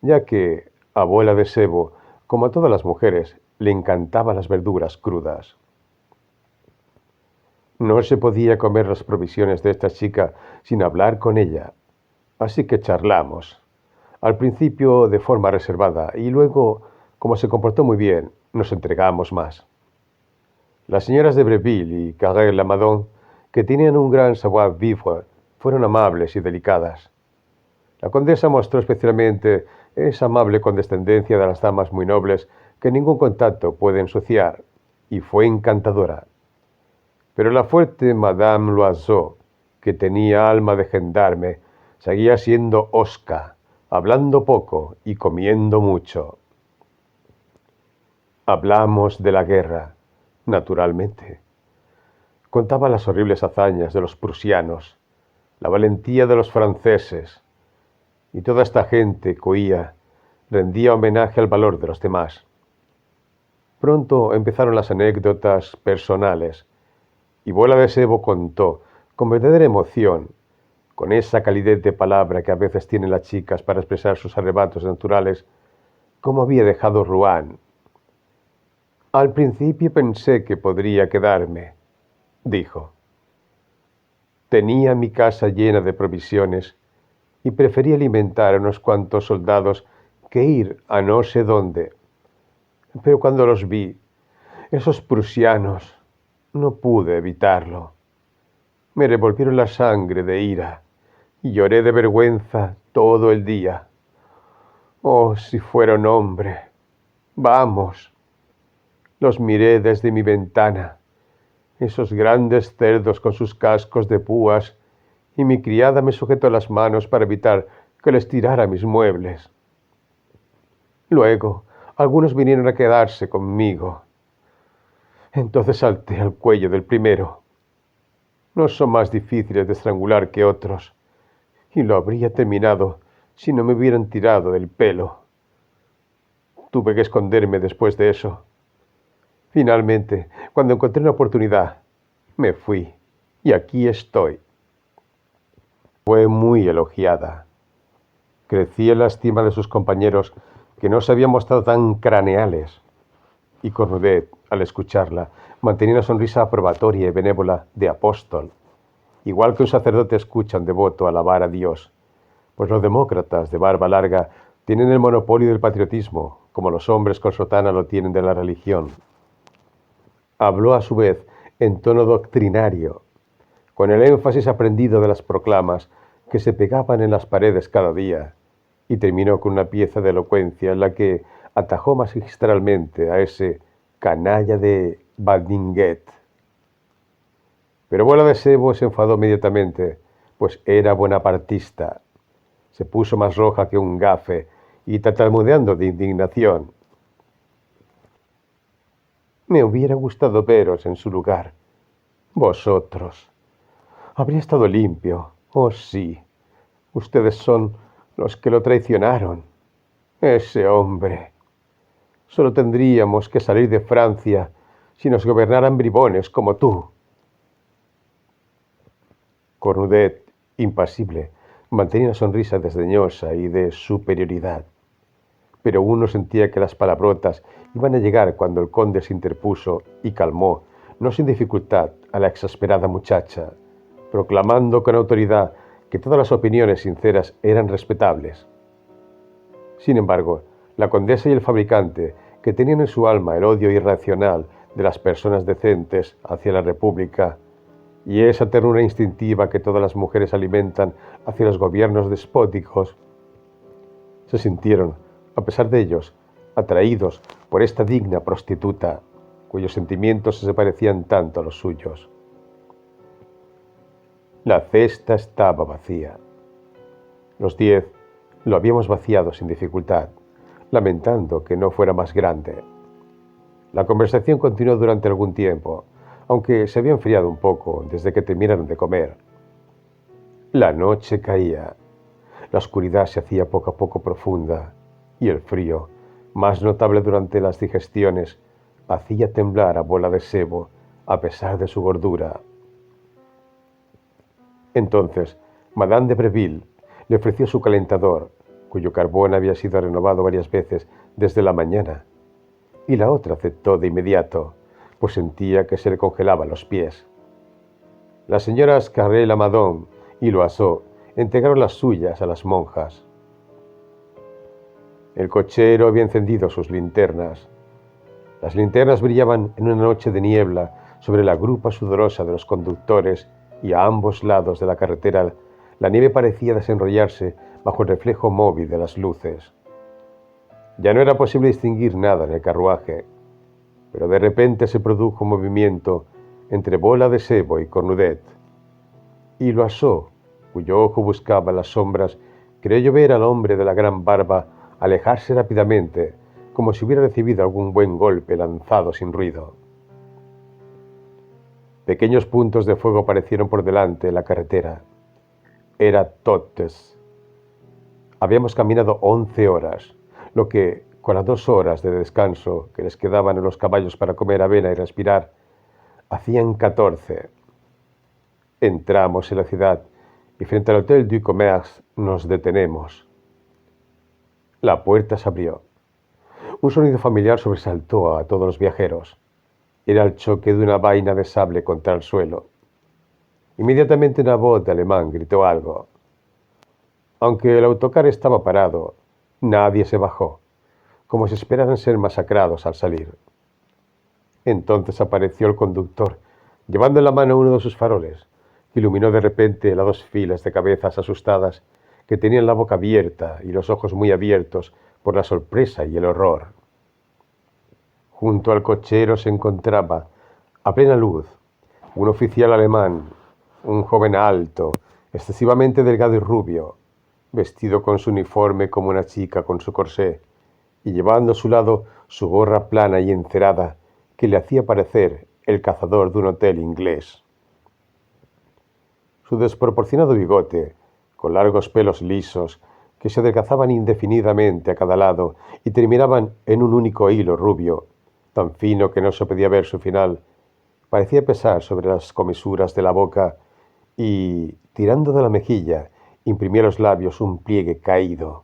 ya que a Bola de Sebo, como a todas las mujeres, le encantaban las verduras crudas. No se podía comer las provisiones de esta chica sin hablar con ella, así que charlamos, al principio de forma reservada y luego, como se comportó muy bien, nos entregamos más. Las señoras de Breville y Carré-Lamadon, que tenían un gran savoir-vivre, fueron amables y delicadas. La condesa mostró especialmente esa amable condescendencia de las damas muy nobles que ningún contacto puede ensuciar, y fue encantadora. Pero la fuerte Madame Loiseau, que tenía alma de gendarme, seguía siendo hosca, hablando poco y comiendo mucho. Hablamos de la guerra, naturalmente. Contaba las horribles hazañas de los prusianos, la valentía de los franceses, y toda esta gente que oía rendía homenaje al valor de los demás. Pronto empezaron las anécdotas personales, y Bola de Sebo contó, con verdadera emoción, con esa calidez de palabra que a veces tienen las chicas para expresar sus arrebatos naturales, cómo había dejado Rouen. «Al principio pensé que podría quedarme», dijo. «Tenía mi casa llena de provisiones y preferí alimentar a unos cuantos soldados que ir a no sé dónde. Pero cuando los vi, esos prusianos, no pude evitarlo. Me revolvieron la sangre de ira y lloré de vergüenza todo el día. Oh, si fuera un hombre. Vamos». Los miré desde mi ventana, esos grandes cerdos con sus cascos de púas, y mi criada me sujetó las manos para evitar que les tirara mis muebles. Luego, algunos vinieron a quedarse conmigo. Entonces salté al cuello del primero. No son más difíciles de estrangular que otros, y lo habría terminado si no me hubieran tirado del pelo. Tuve que esconderme después de eso. Finalmente, cuando encontré una oportunidad, me fui, y aquí estoy. Fue muy elogiada. Crecía en la estima de sus compañeros, que no se habían mostrado tan craneales. Y Cornudet, al escucharla, mantenía una sonrisa aprobatoria y benévola de apóstol, igual que un sacerdote escucha a un devoto alabar a Dios, pues los demócratas de barba larga tienen el monopolio del patriotismo, como los hombres con sotana lo tienen de la religión. Habló a su vez en tono doctrinario, con el énfasis aprendido de las proclamas que se pegaban en las paredes cada día, y terminó con una pieza de elocuencia en la que atajó magistralmente a ese canalla de Badinguet. Pero Bola de Sebo se enfadó inmediatamente, pues era bonapartista. Se puso más roja que un gafe y tartamudeando de indignación. Me hubiera gustado veros en su lugar. Vosotros. Habría estado limpio. Oh, sí. Ustedes son los que lo traicionaron. Ese hombre. Solo tendríamos que salir de Francia si nos gobernaran bribones como tú. Cornudet, impasible, mantenía una sonrisa desdeñosa y de superioridad. Pero uno sentía que las palabrotas iban a llegar cuando el conde se interpuso y calmó, no sin dificultad, a la exasperada muchacha, proclamando con autoridad que todas las opiniones sinceras eran respetables. Sin embargo, la condesa y el fabricante, que tenían en su alma el odio irracional de las personas decentes hacia la República, y esa ternura instintiva que todas las mujeres alimentan hacia los gobiernos despóticos, se sintieron, a pesar de ellos, atraídos por esta digna prostituta, cuyos sentimientos se parecían tanto a los suyos. La cesta estaba vacía. Los 10 lo habíamos vaciado sin dificultad, lamentando que no fuera más grande. La conversación continuó durante algún tiempo, aunque se había enfriado un poco desde que terminaron de comer. La noche caía, la oscuridad se hacía poco a poco profunda, y el frío, más notable durante las digestiones, hacía temblar a Bola de Sebo a pesar de su gordura. Entonces, Madame de Breville le ofreció su calentador, cuyo carbón había sido renovado varias veces desde la mañana, y la otra aceptó de inmediato, pues sentía que se le congelaban los pies. Las señoras Carré-Lamadon y Loiseau entregaron las suyas a las monjas. El cochero había encendido sus linternas. Las linternas brillaban en una noche de niebla sobre la grupa sudorosa de los conductores, y a ambos lados de la carretera la nieve parecía desenrollarse bajo el reflejo móvil de las luces. Ya no era posible distinguir nada en el carruaje, pero de repente se produjo un movimiento entre Bola de Sebo y Cornudet, y Loiseau, cuyo ojo buscaba las sombras, creyó ver al hombre de la gran barba alejarse rápidamente, como si hubiera recibido algún buen golpe lanzado sin ruido. Pequeños puntos de fuego aparecieron por delante en la carretera. Era Totes. Habíamos caminado 11 horas, lo que, con las 2 horas de descanso que les quedaban a los caballos para comer avena y respirar, hacían 14. Entramos en la ciudad y frente al Hotel du Commerce nos detenemos. La puerta se abrió. Un sonido familiar sobresaltó a todos los viajeros. Era el choque de una vaina de sable contra el suelo. Inmediatamente una voz de alemán gritó algo. Aunque el autocar estaba parado, nadie se bajó, como si esperaran ser masacrados al salir. Entonces apareció el conductor, llevando en la mano uno de sus faroles, que iluminó de repente las 2 filas de cabezas asustadas que tenían la boca abierta y los ojos muy abiertos por la sorpresa y el horror. Junto al cochero se encontraba, a plena luz, un oficial alemán, un joven alto, excesivamente delgado y rubio, vestido con su uniforme como una chica con su corsé, y llevando a su lado su gorra plana y encerada, que le hacía parecer el cazador de un hotel inglés. Su desproporcionado bigote, con largos pelos lisos que se adelgazaban indefinidamente a cada lado y terminaban en un único hilo rubio, tan fino que no se podía ver su final, parecía pesar sobre las comisuras de la boca y, tirando de la mejilla, imprimía a los labios un pliegue caído.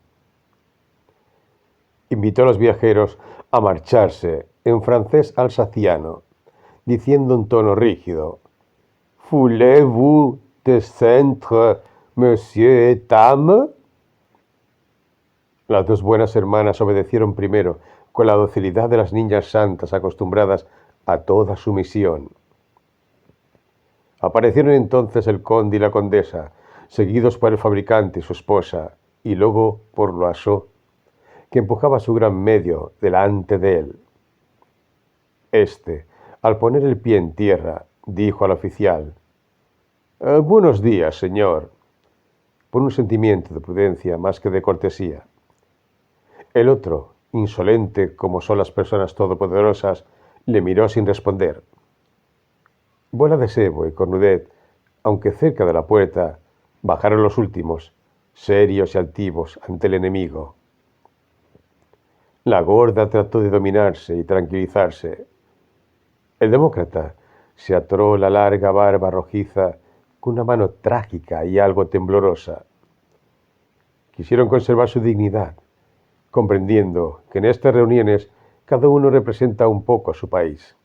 Invitó a los viajeros a marcharse en francés alsaciano, diciendo en tono rígido: «Voulez-vous descendre, monsieur et dame?» Las dos buenas hermanas obedecieron primero, con la docilidad de las niñas santas acostumbradas a toda sumisión. Aparecieron entonces el conde y la condesa, seguidos por el fabricante y su esposa, y luego por Loiseau, que empujaba su gran medio delante de él. Este, al poner el pie en tierra, dijo al oficial: «Buenos días, señor», por un sentimiento de prudencia más que de cortesía. El otro, insolente como son las personas todopoderosas, le miró sin responder. Bola de Sebo y Cornudet, aunque cerca de la puerta, bajaron los últimos, serios y altivos ante el enemigo. La gorda trató de dominarse y tranquilizarse. El demócrata se atoró la larga barba rojiza con una mano trágica y algo temblorosa. Quisieron conservar su dignidad, comprendiendo que en estas reuniones cada uno representa un poco a su país.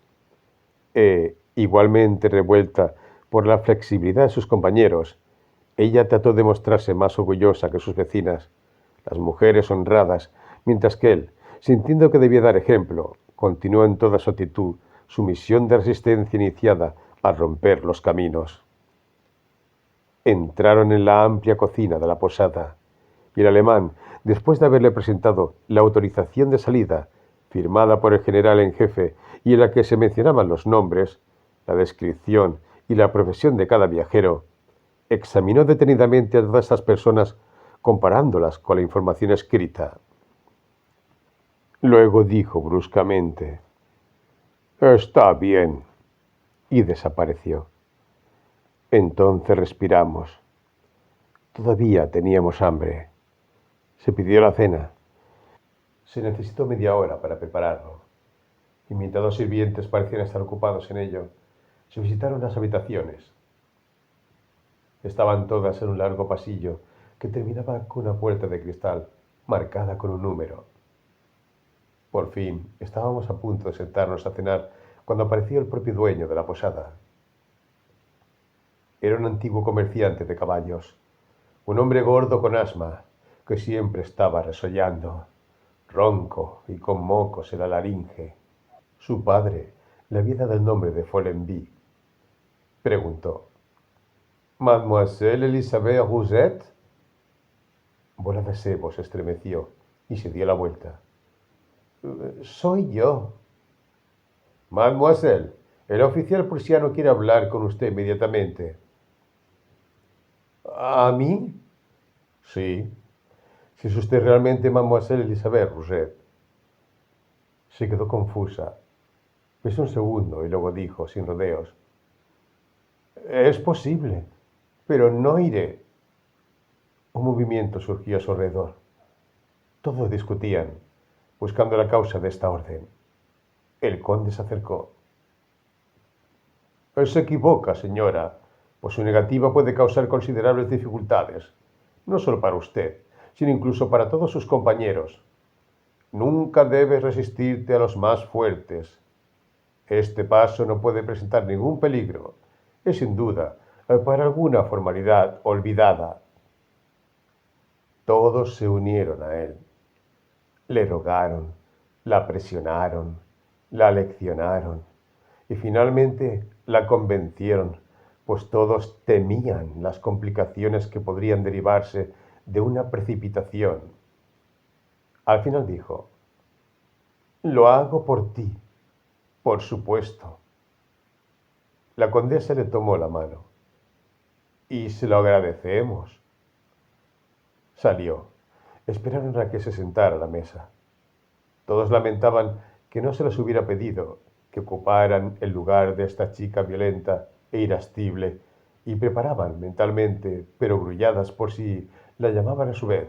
Igualmente revuelta por la flexibilidad de sus compañeros, ella trató de mostrarse más orgullosa que sus vecinas, las mujeres honradas, mientras que él, sintiendo que debía dar ejemplo, continuó en toda su actitud su misión de resistencia iniciada al romper los caminos. Entraron en la amplia cocina de la posada, y el alemán, después de haberle presentado la autorización de salida, firmada por el general en jefe y en la que se mencionaban los nombres, la descripción y la profesión de cada viajero, examinó detenidamente a todas estas personas comparándolas con la información escrita. Luego dijo bruscamente: «Está bien», y desapareció. Entonces respiramos. Todavía teníamos hambre. Se pidió la cena. Se necesitó media hora para prepararlo, y mientras dos sirvientes parecían estar ocupados en ello, se visitaron las habitaciones. Estaban todas en un largo pasillo que terminaba con una puerta de cristal marcada con un número. Por fin estábamos a punto de sentarnos a cenar cuando apareció el propio dueño de la posada. Era un antiguo comerciante de caballos, un hombre gordo con asma, que siempre estaba resollando, ronco y con mocos en la laringe. Su padre le había dado el nombre de Follenby. Preguntó: «¿Mademoiselle Elisabeth Rousset?» Bola de Sebo se estremeció y se dio la vuelta. «Soy yo». «Mademoiselle, el oficial prusiano quiere hablar con usted inmediatamente». «¿A mí?» «Sí. Si es usted realmente Mademoiselle Elisabeth Rousset». Se quedó confusa. Pensó un segundo y luego dijo, sin rodeos: «Es posible, pero no iré». Un movimiento surgió a su alrededor. Todos discutían, buscando la causa de esta orden. El conde se acercó. «Se equivoca, señora, pues su negativa puede causar considerables dificultades, no solo para usted, sino incluso para todos sus compañeros. Nunca debes resistirte a los más fuertes. Este paso no puede presentar ningún peligro. Es sin duda para alguna formalidad olvidada». Todos se unieron a él. Le rogaron, la presionaron, la leccionaron y finalmente la convencieron, pues todos temían las complicaciones que podrían derivarse de una precipitación. Al final dijo: «Lo hago por ti, por supuesto». La condesa le tomó la mano. «Y se lo agradecemos». Salió. Esperaron a que se sentara a la mesa. Todos lamentaban que no se les hubiera pedido, que ocuparan el lugar de esta chica violenta e irascible, y preparaban mentalmente, pero grulladas por si la llamaban a su vez.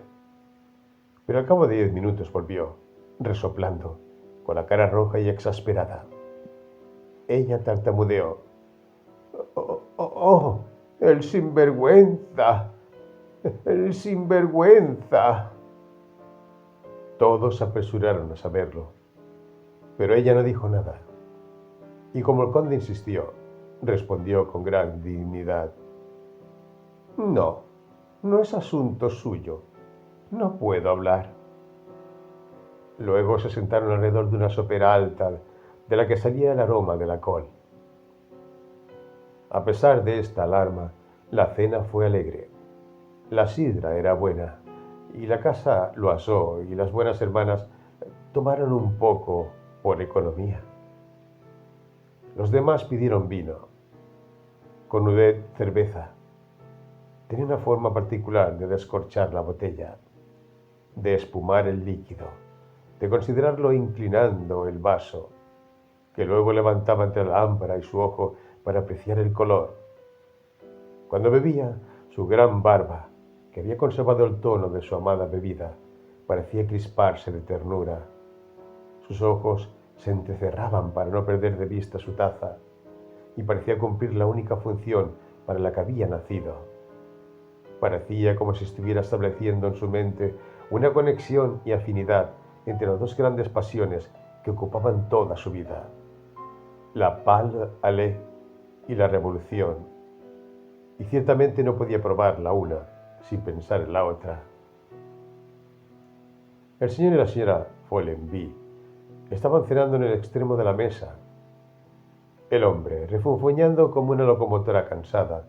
Pero al cabo de 10 minutos volvió, resoplando, con la cara roja y exasperada. Ella tartamudeó. ¡Oh, oh, oh! ¡El sinvergüenza! ¡El sinvergüenza! Todos se apresuraron a saberlo, pero ella no dijo nada. Y como el conde insistió, respondió con gran dignidad. No, no es asunto suyo. No puedo hablar. Luego se sentaron alrededor de una sopera alta, de la que salía el aroma de la col. A pesar de esta alarma, la cena fue alegre. La sidra era buena, y la casa lo asó, y las buenas hermanas tomaron un poco por economía. Los demás pidieron vino. Cornudet, cerveza. Tenía una forma particular de descorchar la botella, de espumar el líquido, de considerarlo inclinando el vaso, que luego levantaba entre la lámpara y su ojo para apreciar el color. Cuando bebía, su gran barba, que había conservado el tono de su amada bebida, parecía crisparse de ternura. Sus ojos se entrecerraban para no perder de vista su taza, y parecía cumplir la única función para la que había nacido. Parecía como si estuviera estableciendo en su mente una conexión y afinidad entre las dos grandes pasiones que ocupaban toda su vida, la pâle alée y la revolución, y ciertamente no podía probar la una sin pensar en la otra. El señor y la señora Follenvie estaban cenando en el extremo de la mesa. El hombre, refunfuñando como una locomotora cansada,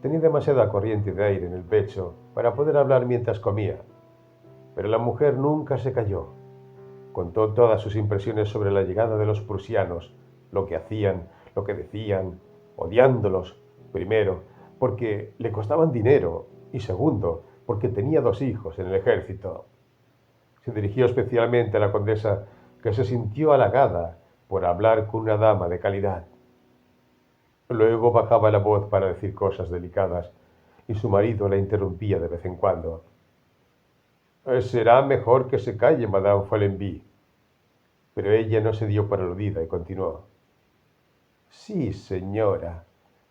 tenía demasiada corriente de aire en el pecho para poder hablar mientras comía, pero la mujer nunca se calló. Contó todas sus impresiones sobre la llegada de los prusianos, lo que hacían, lo que decían, odiándolos, primero, porque le costaban dinero, y segundo, porque tenía 2 hijos en el ejército. Se dirigió especialmente a la condesa, que se sintió halagada por hablar con una dama de calidad. Luego bajaba la voz para decir cosas delicadas, y su marido la interrumpía de vez en cuando. Será mejor que se calle, Madame Follenvie. Pero ella no se dio por aludida y continuó. Sí, señora,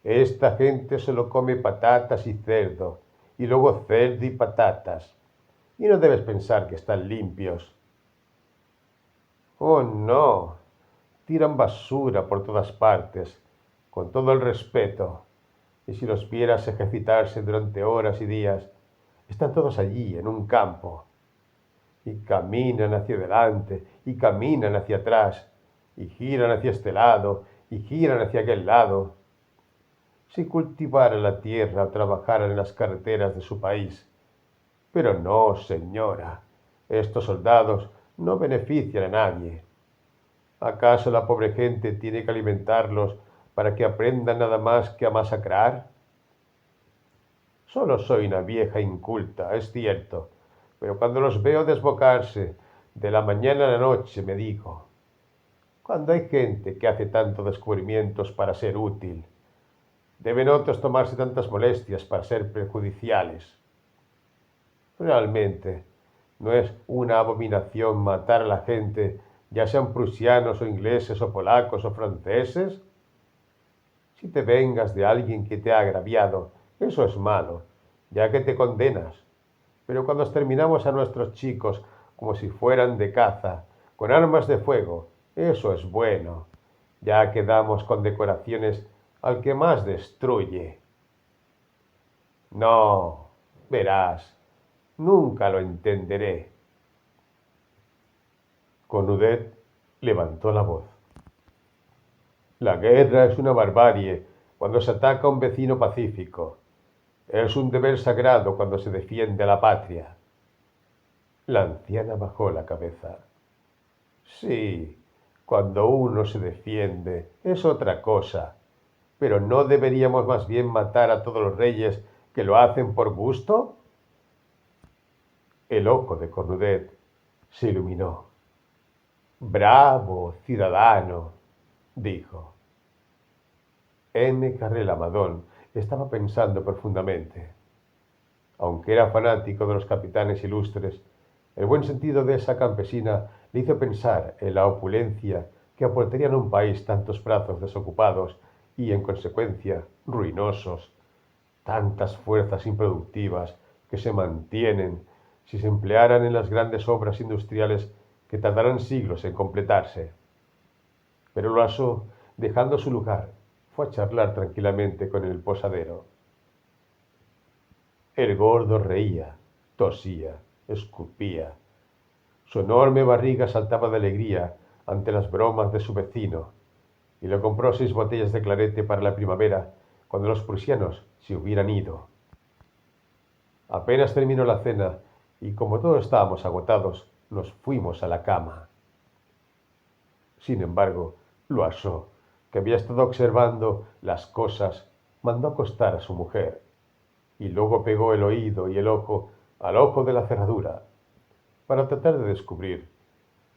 esta gente solo come patatas y cerdo, y luego cerdo y patatas. Y no debes pensar que están limpios. Oh, no. Tiran basura por todas partes, con todo el respeto. Y si los vieras ejercitarse durante horas y días, están todos allí, en un campo. Y caminan hacia adelante, y caminan hacia atrás, y giran hacia este lado, y giran hacia aquel lado. Si cultivaran la tierra o trabajaran en las carreteras de su país. Pero no, señora, estos soldados no benefician a nadie. ¿Acaso la pobre gente tiene que alimentarlos para que aprendan nada más que a masacrar? Solo soy una vieja inculta, es cierto, pero cuando los veo desbocarse de la mañana a la noche, me digo, cuando hay gente que hace tantos descubrimientos para ser útil, deben otros tomarse tantas molestias para ser perjudiciales. Realmente, ¿no es una abominación matar a la gente, ya sean prusianos o ingleses o polacos o franceses? Si te vengas de alguien que te ha agraviado, eso es malo, ya que te condenas. Pero cuando exterminamos a nuestros chicos como si fueran de caza, con armas de fuego, eso es bueno, ya que damos condecoraciones al que más destruye. No, verás, nunca lo entenderé. Cornudet levantó la voz. La guerra es una barbarie cuando se ataca a un vecino pacífico. Es un deber sagrado cuando se defiende a la patria. La anciana bajó la cabeza. Sí, cuando uno se defiende es otra cosa, pero ¿no deberíamos más bien matar a todos los reyes que lo hacen por gusto? El ojo de Cornudet se iluminó. Bravo, ciudadano. dijo. M. Carré Lamadón estaba pensando profundamente. Aunque era fanático de los capitanes ilustres, el buen sentido de esa campesina le hizo pensar en la opulencia que aportarían a un país tantos brazos desocupados y, en consecuencia, ruinosos, tantas fuerzas improductivas que se mantienen si se emplearan en las grandes obras industriales que tardarán siglos en completarse. Pero Loiseau, dejando su lugar, fue a charlar tranquilamente con el posadero. El gordo reía, tosía, escupía. Su enorme barriga saltaba de alegría ante las bromas de su vecino, y le compró 6 botellas de clarete para la primavera, cuando los prusianos se hubieran ido. Apenas terminó la cena, y como todos estábamos agotados, nos fuimos a la cama. Sin embargo, Loiseau, que había estado observando las cosas, mandó acostar a su mujer, y luego pegó el oído y el ojo al ojo de la cerradura, para tratar de descubrir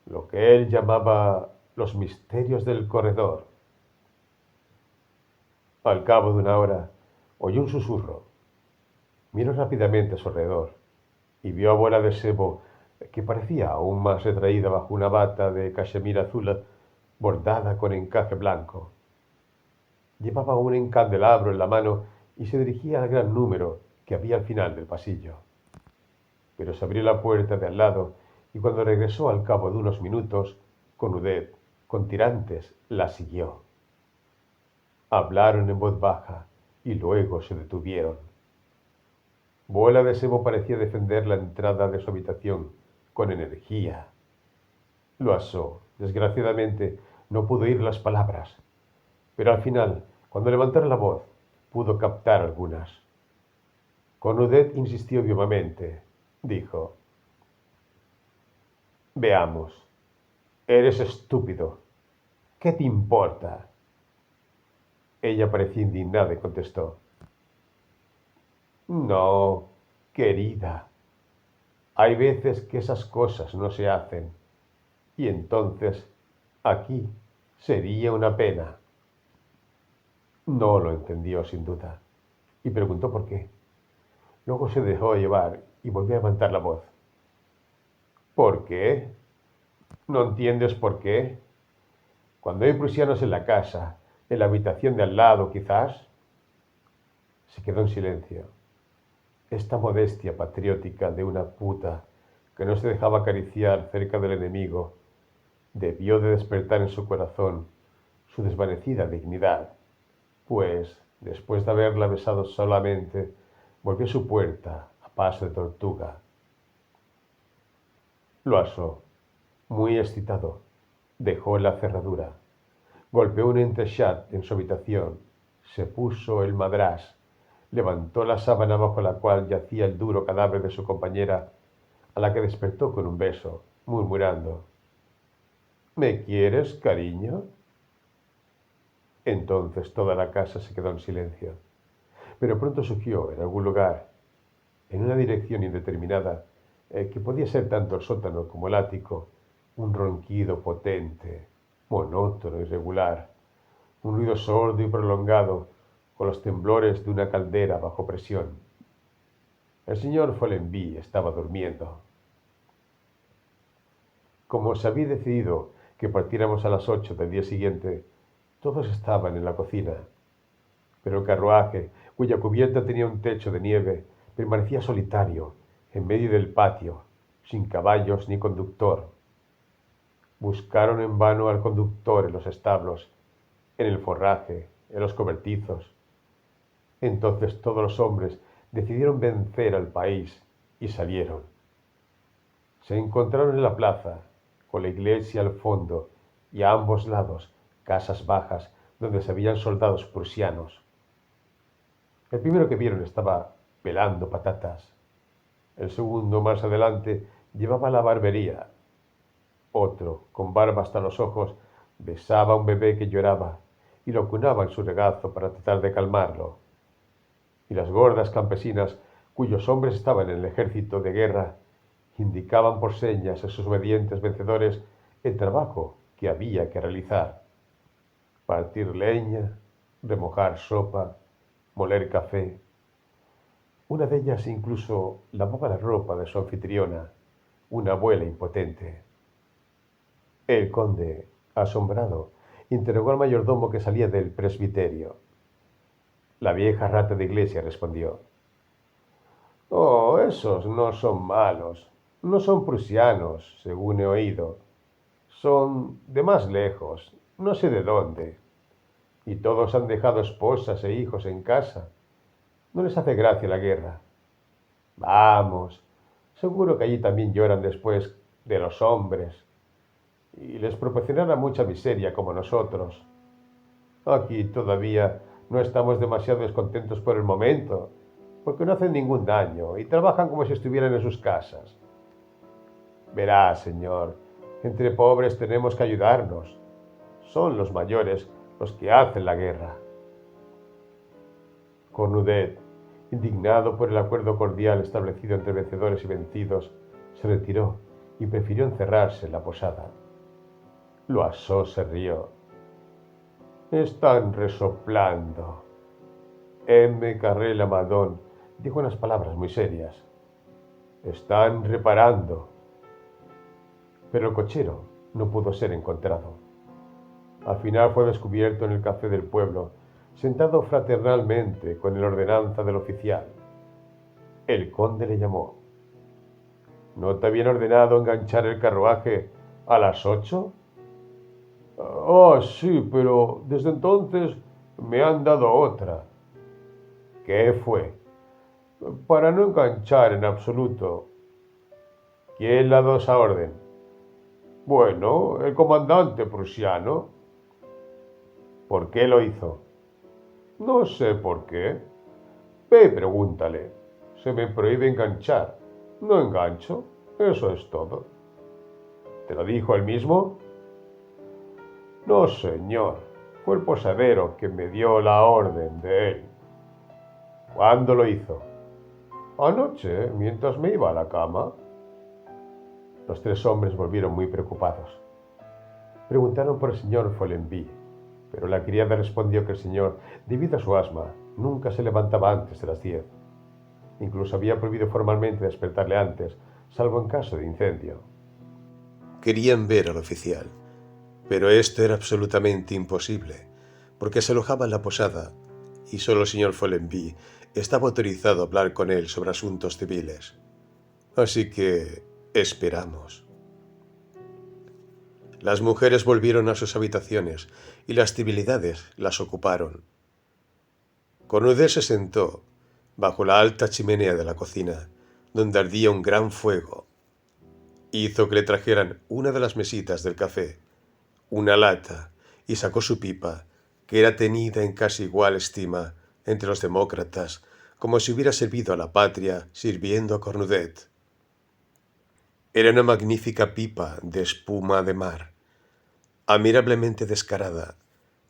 lo que él llamaba los misterios del corredor. Al cabo de una hora, oyó un susurro. Miró rápidamente a su alrededor y vio a Bola de Sebo, que parecía aún más retraída bajo una bata de cachemir azul bordada con encaje blanco. Llevaba un candelabro en la mano y se dirigía al gran número que había al final del pasillo. Pero se abrió la puerta de al lado y cuando regresó al cabo de unos minutos, Cornudet, con tirantes, la siguió. Hablaron en voz baja y luego se detuvieron. Bola de Sebo parecía defender la entrada de su habitación con energía. Loiseau, desgraciadamente, no pudo oír las palabras, pero al final, cuando levantaron la voz, pudo captar algunas. Cornudet insistió vivamente. Dijo: Veamos. Eres estúpido. ¿Qué te importa? Ella parecía indignada y contestó: No, querida. Hay veces que esas cosas no se hacen. Y entonces, aquí, sería una pena. No lo entendió sin duda, y preguntó por qué. Luego se dejó llevar y volvió a levantar la voz. ¿Por qué? ¿No entiendes por qué? Cuando hay prusianos en la casa, en la habitación de al lado, quizás. Se quedó en silencio. Esta modestia patriótica de una puta que no se dejaba acariciar cerca del enemigo debió de despertar en su corazón su desvanecida dignidad, pues, después de haberla besado solamente, volvió a su puerta a paso de tortuga. Loiseau, muy excitado, dejó la cerradura, golpeó un entrechat en su habitación, se puso el madrás, levantó la sábana bajo la cual yacía el duro cadáver de su compañera, a la que despertó con un beso, murmurando: ¿Me quieres, cariño? Entonces toda la casa se quedó en silencio, pero pronto surgió en algún lugar, en una dirección indeterminada, que podía ser tanto el sótano como el ático, un ronquido potente, monótono y regular, un ruido sordo y prolongado, con los temblores de una caldera bajo presión. El señor Follenvie estaba durmiendo. Como se había decidido que partiéramos a las 8 del día siguiente, todos estaban en la cocina, pero el carruaje, cuya cubierta tenía un techo de nieve, permanecía solitario, en medio del patio, sin caballos ni conductor. Buscaron en vano al conductor en los establos, en el forraje, en los cobertizos. Entonces todos los hombres decidieron vencer al país y salieron. Se encontraron en la plaza, con la iglesia al fondo y a ambos lados casas bajas donde se veían soldados prusianos. El primero que vieron estaba pelando patatas. El segundo, más adelante, llevaba la barbería. Otro, con barba hasta los ojos, besaba a un bebé que lloraba y lo cunaba en su regazo para tratar de calmarlo. Y las gordas campesinas, cuyos hombres estaban en el ejército de guerra, indicaban por señas a sus obedientes vencedores el trabajo que había que realizar. Partir leña, remojar sopa, moler café. Una de ellas incluso lavaba la ropa de su anfitriona, una abuela impotente. El conde, asombrado, interrogó al mayordomo que salía del presbiterio. La vieja rata de iglesia respondió: «Oh, esos no son malos, no son prusianos, según he oído. Son de más lejos, no sé de dónde. Y todos han dejado esposas e hijos en casa. No les hace gracia la guerra. Vamos, seguro que allí también lloran después de los hombres y les proporcionará mucha miseria como nosotros. Aquí todavía no estamos demasiado descontentos por el momento, porque no hacen ningún daño y trabajan como si estuvieran en sus casas. Verá, señor, entre pobres tenemos que ayudarnos. Son los mayores los que hacen la guerra». Cornudet, indignado por el acuerdo cordial establecido entre vencedores y vencidos, se retiró y prefirió encerrarse en la posada. Loiseau se rió. «Están resoplando». M. Carré-Lamadon dijo unas palabras muy serias. «Están reparando». Pero el cochero no pudo ser encontrado. Al final fue descubierto en el café del pueblo, sentado fraternalmente con el ordenanza del oficial. El conde le llamó. «¿No te habían ordenado enganchar el carruaje a las 8? «Oh, sí, pero desde entonces me han dado otra». «¿Qué fue?» «Para no enganchar en absoluto». «¿Quién la dio esa orden?» «Bueno, el comandante prusiano». «¿Por qué lo hizo?» «No sé por qué. Ve y pregúntale. Se me prohíbe enganchar. No engancho. Eso es todo». «¿Te lo dijo él mismo?» «No, señor. Fue el posadero quien me dio la orden de él». «¿Cuándo lo hizo?» «Anoche, mientras me iba a la cama». Los tres hombres volvieron muy preocupados. Preguntaron por el señor Follenvie, pero la criada respondió que el señor, debido a su asma, nunca se levantaba antes de las 10. Incluso había prohibido formalmente despertarle antes, salvo en caso de incendio. Querían ver al oficial, pero esto era absolutamente imposible, porque se alojaba en la posada y solo el señor Follenvie estaba autorizado a hablar con él sobre asuntos civiles. Así que esperamos. Las mujeres volvieron a sus habitaciones y las civilidades las ocuparon. Cornudet se sentó bajo la alta chimenea de la cocina, donde ardía un gran fuego. Hizo que le trajeran una de las mesitas del café, una lata, y sacó su pipa, que era tenida en casi igual estima entre los demócratas, como si hubiera servido a la patria sirviendo a Cornudet. Era una magnífica pipa de espuma de mar, admirablemente descarada,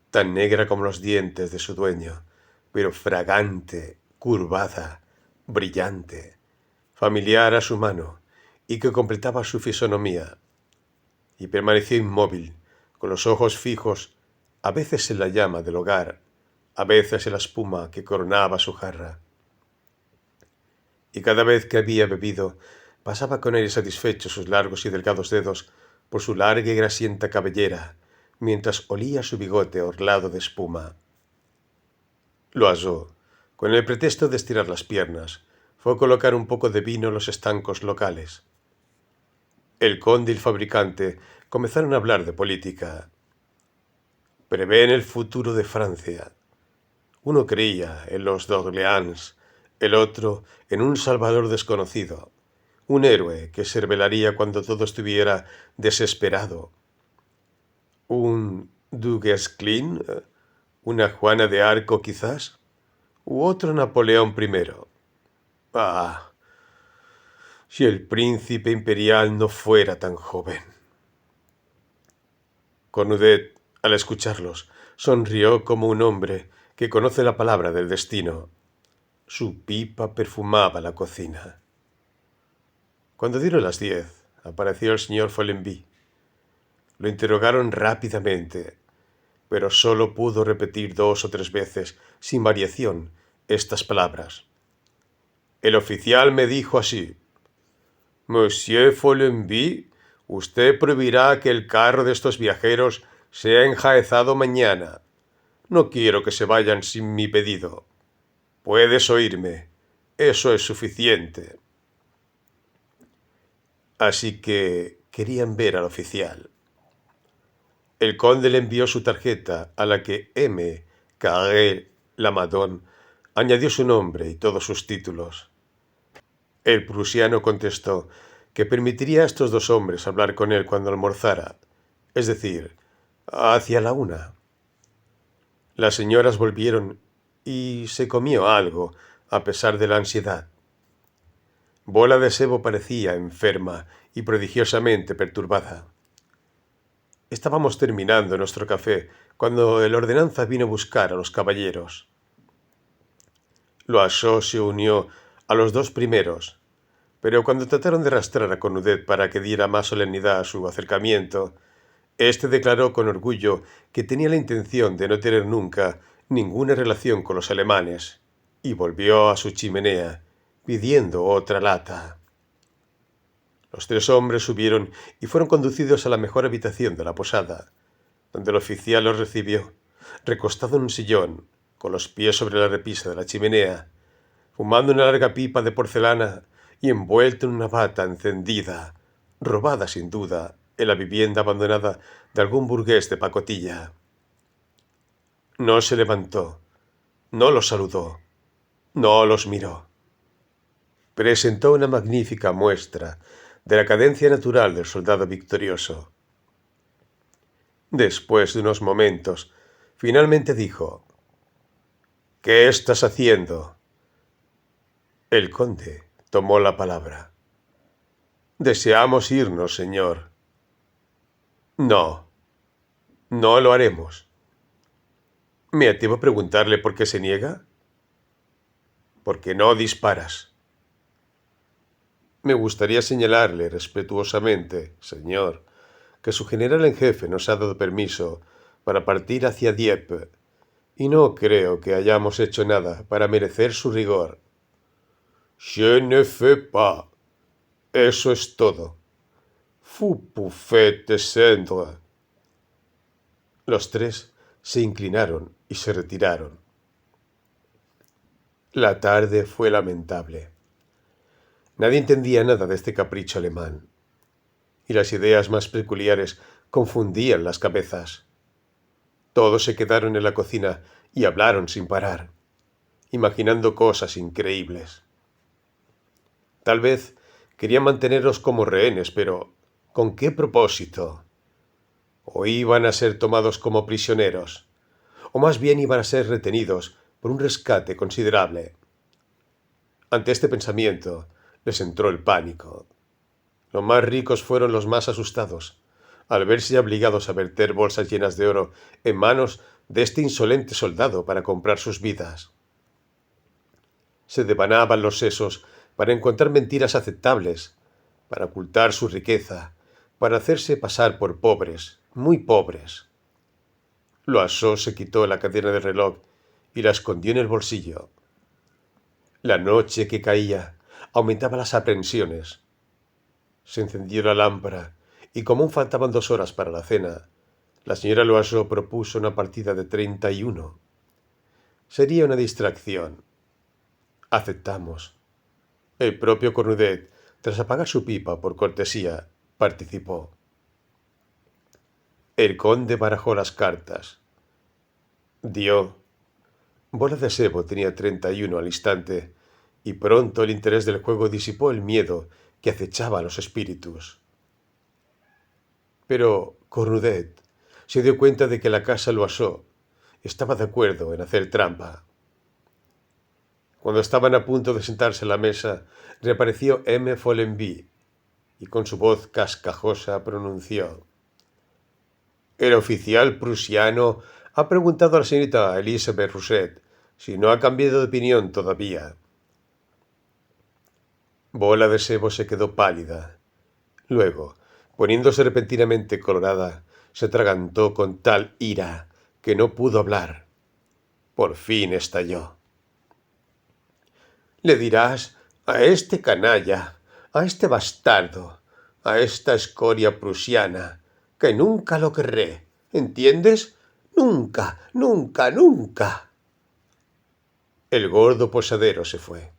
tan negra como los dientes de su dueño, pero fragante, curvada, brillante, familiar a su mano, y que completaba su fisonomía. Y permaneció inmóvil, con los ojos fijos, a veces en la llama del hogar, a veces en la espuma que coronaba su jarra. Y cada vez que había bebido, pasaba con aire satisfecho sus largos y delgados dedos por su larga y grasienta cabellera, mientras olía su bigote orlado de espuma. Loiseau, con el pretexto de estirar las piernas, fue a colocar un poco de vino en los estancos locales. El conde y el fabricante comenzaron a hablar de política. Prevén el futuro de Francia. Uno creía en los d'Orléans, el otro en un salvador desconocido, un héroe que se revelaría cuando todo estuviera desesperado. ¿Un Du Guesclin? ¿Una Juana de Arco quizás? ¿U otro Napoleón I? ¡Ah! Si el príncipe imperial no fuera tan joven. Cornudet, al escucharlos, sonrió como un hombre que conoce la palabra del destino. Su pipa perfumaba la cocina. Cuando dieron las 10, apareció el señor Follenvie. Lo interrogaron rápidamente, pero solo pudo repetir 2 o 3 veces, sin variación, estas palabras. El oficial me dijo así: «Monsieur Follenby, usted prohibirá que el carro de estos viajeros sea enjaezado mañana. No quiero que se vayan sin mi pedido. Puedes oírme. Eso es suficiente». Así que querían ver al oficial. El conde le envió su tarjeta, a la que M. Carré Lamadon añadió su nombre y todos sus títulos. El prusiano contestó que permitiría a estos 2 hombres hablar con él cuando almorzara, es decir, hacia la 1. Las señoras volvieron y se comió algo, a pesar de la ansiedad. Bola de Sebo parecía enferma y prodigiosamente perturbada. Estábamos terminando nuestro café cuando el ordenanza vino a buscar a los caballeros. Loiseau se unió a los 2 primeros, pero cuando trataron de arrastrar a Cornudet para que diera más solemnidad a su acercamiento, éste declaró con orgullo que tenía la intención de no tener nunca ninguna relación con los alemanes, y volvió a su chimenea, pidiendo otra lata. Los 3 hombres subieron y fueron conducidos a la mejor habitación de la posada, donde el oficial los recibió, recostado en un sillón, con los pies sobre la repisa de la chimenea, fumando una larga pipa de porcelana y envuelto en una bata encendida, robada sin duda en la vivienda abandonada de algún burgués de pacotilla. No se levantó, no los saludó, no los miró. Presentó una magnífica muestra de la cadencia natural del soldado victorioso. Después de unos momentos, finalmente dijo: «¿Qué estás haciendo?» El conde tomó la palabra. «Deseamos irnos, señor». «No, no lo haremos». «¿Me atrevo a preguntarle por qué se niega?» «Porque no disparas». «Me gustaría señalarle respetuosamente, señor, que su general en jefe nos ha dado permiso para partir hacia Dieppe, y no creo que hayamos hecho nada para merecer su rigor». «Je ne fais pas». Eso es todo. «Vous pouvez descendre». Los 3 se inclinaron y se retiraron. La tarde fue lamentable. Nadie entendía nada de este capricho alemán, y las ideas más peculiares confundían las cabezas. Todos se quedaron en la cocina y hablaron sin parar, imaginando cosas increíbles. Tal vez querían mantenerlos como rehenes, pero ¿con qué propósito? ¿O iban a ser tomados como prisioneros? ¿O más bien iban a ser retenidos por un rescate considerable? Ante este pensamiento les entró el pánico. Los más ricos fueron los más asustados, al verse obligados a verter bolsas llenas de oro en manos de este insolente soldado para comprar sus vidas. Se devanaban los sesos para encontrar mentiras aceptables, para ocultar su riqueza, para hacerse pasar por pobres, muy pobres. Loiseau se quitó la cadena del reloj y la escondió en el bolsillo. La noche que caía aumentaba las aprensiones. Se encendió la lámpara y, como aún faltaban 2 horas para la cena, la señora Loiseau propuso una partida de 31. Sería una distracción. Aceptamos. El propio Cornudet, tras apagar su pipa por cortesía, participó. El conde barajó las cartas. Dio. Bola de Sebo tenía 31 al instante, y pronto el interés del juego disipó el miedo que acechaba a los espíritus. Pero Cornudet se dio cuenta de que la casa Loiseau estaba de acuerdo en hacer trampa. Cuando estaban a punto de sentarse a la mesa, reapareció M. Follenby y con su voz cascajosa pronunció: «El oficial prusiano ha preguntado a la señorita Elizabeth Rousset si no ha cambiado de opinión todavía». Bola de Sebo se quedó pálida. Luego, poniéndose repentinamente colorada, se atragantó con tal ira que no pudo hablar. Por fin estalló. Le dirás a este canalla, a este bastardo, a esta escoria prusiana, que nunca lo querré, ¿entiendes? Nunca, nunca, nunca. El gordo posadero se fue.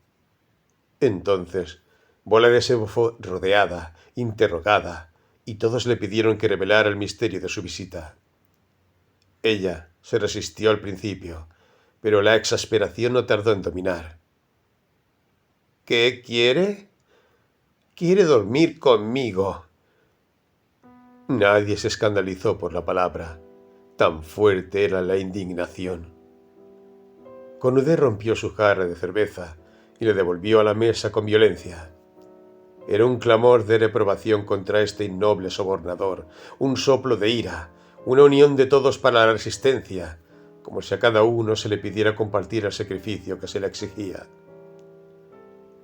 Entonces, Bola de Sebo fue rodeada, interrogada, y todos le pidieron que revelara el misterio de su visita. Ella se resistió al principio, pero la exasperación no tardó en dominar. ¿Qué quiere? Quiere dormir conmigo. Nadie se escandalizó por la palabra. Tan fuerte era la indignación. Cornudet rompió su jarra de cerveza y le devolvió a la mesa con violencia. Era un clamor de reprobación contra este innoble sobornador, un soplo de ira, una unión de todos para la resistencia, como si a cada uno se le pidiera compartir el sacrificio que se le exigía.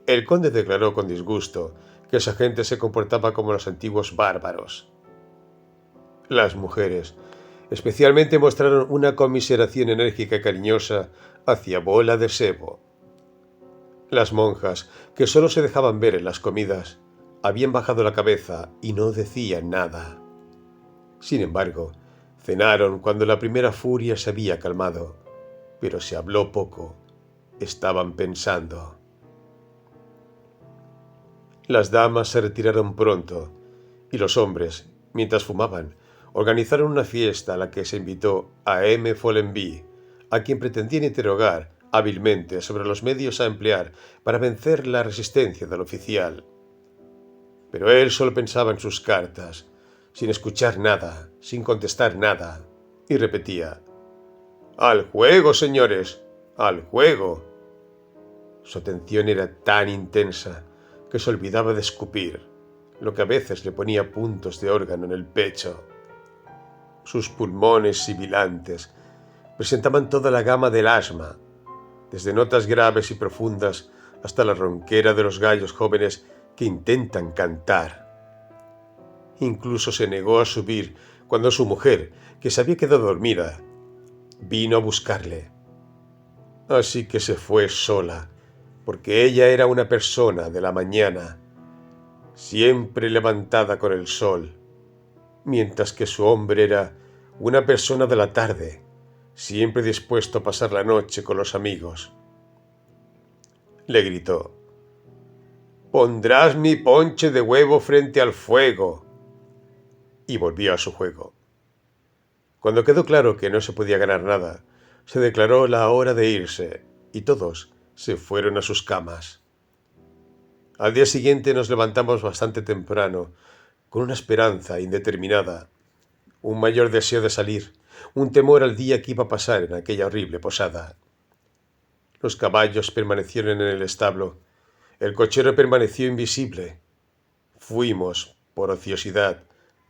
El conde declaró con disgusto que esa gente se comportaba como los antiguos bárbaros. Las mujeres, especialmente, mostraron una conmiseración enérgica y cariñosa hacia Bola de Sebo. Las monjas, que solo se dejaban ver en las comidas, habían bajado la cabeza y no decían nada. Sin embargo, cenaron cuando la primera furia se había calmado, pero se habló poco. Estaban pensando. Las damas se retiraron pronto, y los hombres, mientras fumaban, organizaron una fiesta a la que se invitó a M. Follenby, a quien pretendían interrogar hábilmente sobre los medios a emplear para vencer la resistencia del oficial. Pero él solo pensaba en sus cartas, sin escuchar nada, sin contestar nada, y repetía: «¡Al juego, señores! ¡Al juego!». Su atención era tan intensa que se olvidaba de escupir, lo que a veces le ponía puntos de órgano en el pecho. Sus pulmones sibilantes presentaban toda la gama del asma, desde notas graves y profundas hasta la ronquera de los gallos jóvenes que intentan cantar. Incluso se negó a subir cuando su mujer, que se había quedado dormida, vino a buscarle. Así que se fue sola, porque ella era una persona de la mañana, siempre levantada con el sol, mientras que su hombre era una persona de la tarde, siempre dispuesto a pasar la noche con los amigos. Le gritó: «Pondrás mi ponche de huevo frente al fuego». Y volvió a su juego. Cuando quedó claro que no se podía ganar nada, se declaró la hora de irse, y todos se fueron a sus camas. Al día siguiente nos levantamos bastante temprano, con una esperanza indeterminada, un mayor deseo de salir, un temor al día que iba a pasar en aquella horrible posada. Los caballos permanecieron en el establo, el cochero permaneció invisible. Fuimos, por ociosidad,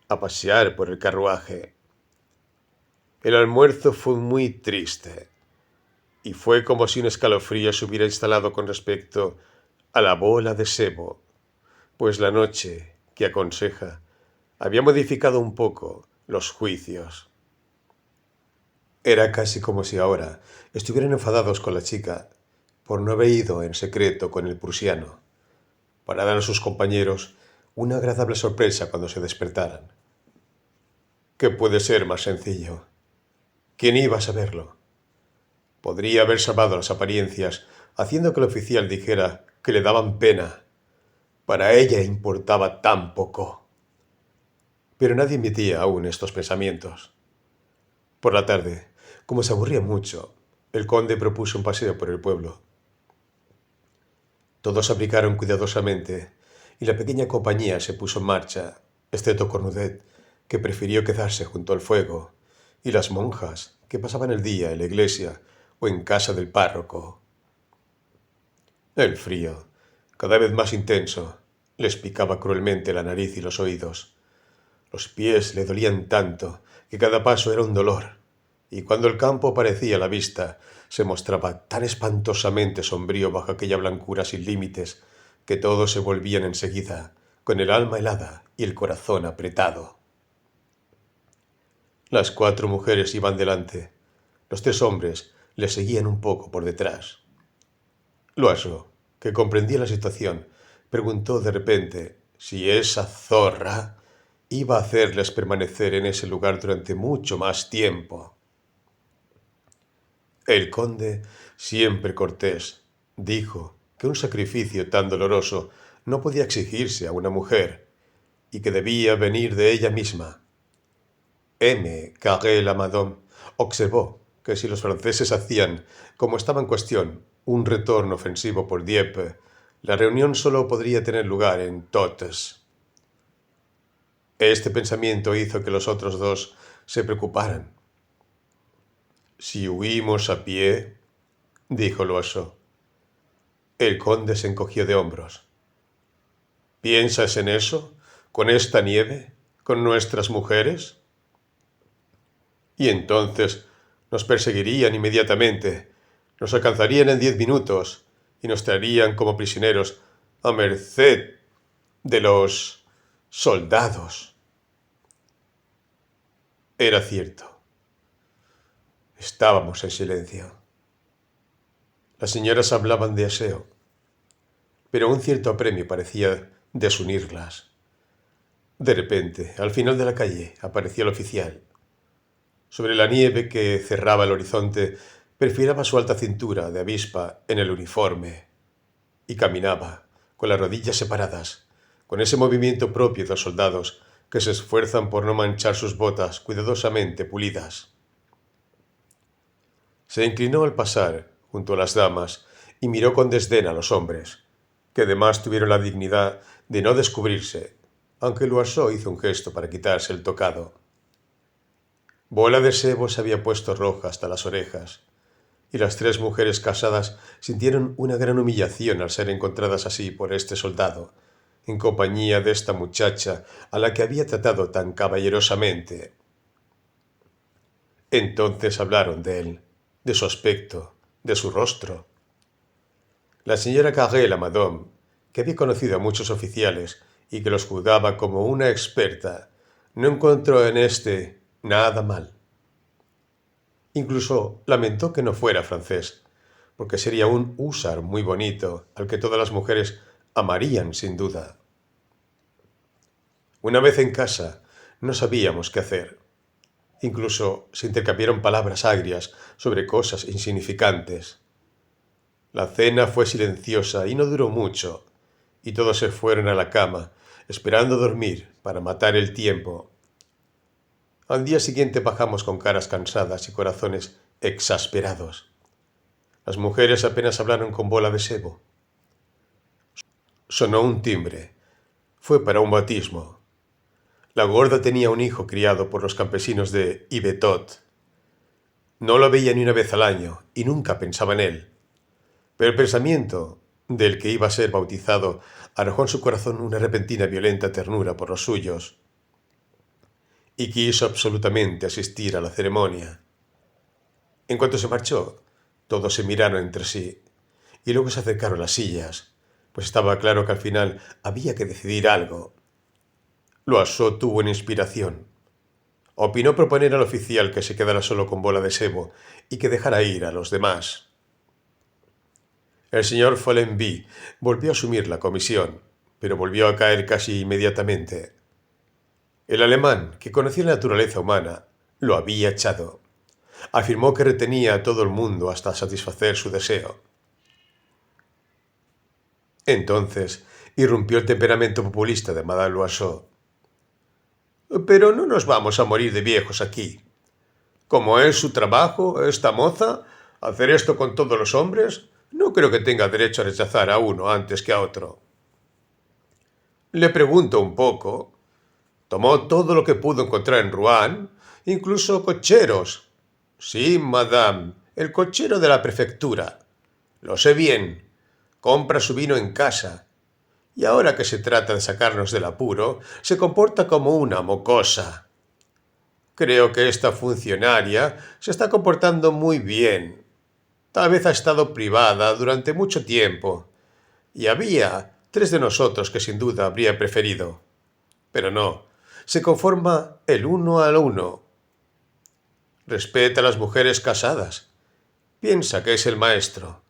a pasear por el carruaje. El almuerzo fue muy triste, y fue como si un escalofrío se hubiera instalado con respecto a la Bola de Sebo, pues la noche, que aconseja, había modificado un poco los juicios. Era casi como si ahora estuvieran enfadados con la chica por no haber ido en secreto con el prusiano, para dar a sus compañeros una agradable sorpresa cuando se despertaran. ¿Qué puede ser más sencillo? ¿Quién iba a saberlo? Podría haber salvado las apariencias, haciendo que el oficial dijera que le daban pena. Para ella importaba tan poco. Pero nadie admitía aún estos pensamientos. Por la tarde, como se aburría mucho, el conde propuso un paseo por el pueblo. Todos aplicaron cuidadosamente, y la pequeña compañía se puso en marcha, excepto Cornudet, que prefirió quedarse junto al fuego, y las monjas, que pasaban el día en la iglesia o en casa del párroco. El frío, cada vez más intenso, les picaba cruelmente la nariz y los oídos. Los pies le dolían tanto que cada paso era un dolor, y cuando el campo aparecía a la vista, se mostraba tan espantosamente sombrío bajo aquella blancura sin límites que todos se volvían enseguida, con el alma helada y el corazón apretado. Las 4 mujeres iban delante, Los 3 hombres le seguían un poco por detrás. Loiseau, que comprendía la situación, preguntó de repente si esa zorra iba a hacerles permanecer en ese lugar durante mucho más tiempo. El conde, siempre cortés, dijo que un sacrificio tan doloroso no podía exigirse a una mujer y que debía venir de ella misma. M. Carré-Lamadon observó que si los franceses hacían, como estaba en cuestión, un retorno ofensivo por Dieppe, la reunión solo podría tener lugar en Totes. Este pensamiento hizo que los otros 2 se preocuparan. «Si huimos a pie», dijo Loiseau. El conde se encogió de hombros. «¿Piensas en eso? ¿Con esta nieve? ¿Con nuestras mujeres?» «Y entonces nos perseguirían inmediatamente, nos alcanzarían en 10 minutos y nos traerían como prisioneros a merced de los soldados». Era cierto. Estábamos en silencio. Las señoras hablaban de aseo, pero un cierto apremio parecía desunirlas. De repente, al final de la calle, apareció el oficial. Sobre la nieve que cerraba el horizonte, perfilaba su alta cintura de avispa en el uniforme y caminaba, con las rodillas separadas, con ese movimiento propio de los soldados que se esfuerzan por no manchar sus botas cuidadosamente pulidas. Se inclinó al pasar junto a las damas y miró con desdén a los hombres, que además tuvieron la dignidad de no descubrirse, aunque Loiseau hizo un gesto para quitarse el tocado. Bola de Sebo se había puesto roja hasta las orejas, y las 3 mujeres casadas sintieron una gran humillación al ser encontradas así por este soldado, en compañía de esta muchacha a la que había tratado tan caballerosamente. Entonces hablaron de él, de su aspecto, de su rostro. La señora Carré-Lamadon, que había conocido a muchos oficiales y que los juzgaba como una experta, no encontró en éste nada mal. Incluso lamentó que no fuera francés, porque sería un húsar muy bonito, al que todas las mujeres amarían sin duda. Una vez en casa, no sabíamos qué hacer. Incluso se intercambiaron palabras agrias sobre cosas insignificantes. La cena fue silenciosa y no duró mucho, y todos se fueron a la cama, esperando dormir para matar el tiempo. Al día siguiente bajamos con caras cansadas y corazones exasperados. Las mujeres apenas hablaron con Bola de Sebo. Sonó un timbre. Fue para un bautismo. La gorda tenía un hijo criado por los campesinos de Yvetot. No lo veía ni una vez al año y nunca pensaba en él. Pero el pensamiento del que iba a ser bautizado arrojó en su corazón una repentina violenta ternura por los suyos, y quiso absolutamente asistir a la ceremonia. En cuanto se marchó, todos se miraron entre sí, y luego se acercaron las sillas, pues estaba claro que al final había que decidir algo. Loiseau tuvo una inspiración. Opinó proponer al oficial que se quedara solo con Bola de Sebo y que dejara ir a los demás. El señor Follenby volvió a asumir la comisión, pero volvió a caer casi inmediatamente. El alemán, que conocía la naturaleza humana, lo había echado. Afirmó que retenía a todo el mundo hasta satisfacer su deseo. Entonces irrumpió el temperamento populista de Madame Loiseau. «Pero no nos vamos a morir de viejos aquí. Como es su trabajo, esta moza, hacer esto con todos los hombres, no creo que tenga derecho a rechazar a uno antes que a otro». Le pregunto un poco. Tomó todo lo que pudo encontrar en Rouen, incluso cocheros. Sí, madame, el cochero de la prefectura. Lo sé bien. Compra su vino en casa. Y ahora que se trata de sacarnos del apuro, se comporta como una mocosa. Creo que esta funcionaria se está comportando muy bien. Tal vez ha estado privada durante mucho tiempo. Y había 3 de nosotros que sin duda habría preferido. Pero no, se conforma el uno al uno. Respeta a las mujeres casadas. Piensa que es el maestro.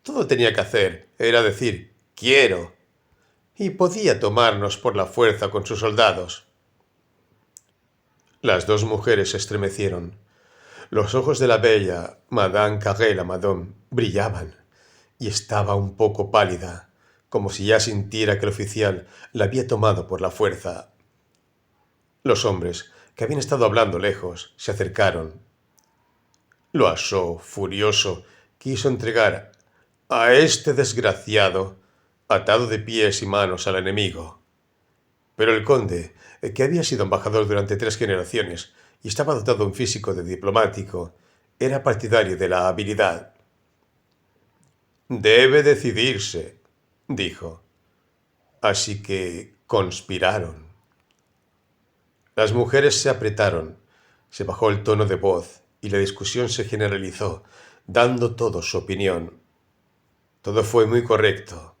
Todo tenía que hacer era decir «quiero» y podía tomarnos por la fuerza con sus soldados. Las dos mujeres se estremecieron. Los ojos de la bella Madame Carré-Lamadon brillaban y estaba un poco pálida, como si ya sintiera que el oficial la había tomado por la fuerza. Los hombres, que habían estado hablando lejos, se acercaron. Loiseau, furioso, quiso entregar a este desgraciado atado de pies y manos al enemigo. Pero el conde, que había sido embajador durante 3 generaciones y estaba dotado de un físico de diplomático, era partidario de la habilidad. «Debe decidirse», dijo. Así que conspiraron. Las mujeres se apretaron, se bajó el tono de voz y la discusión se generalizó, dando todos su opinión. Todo fue muy correcto.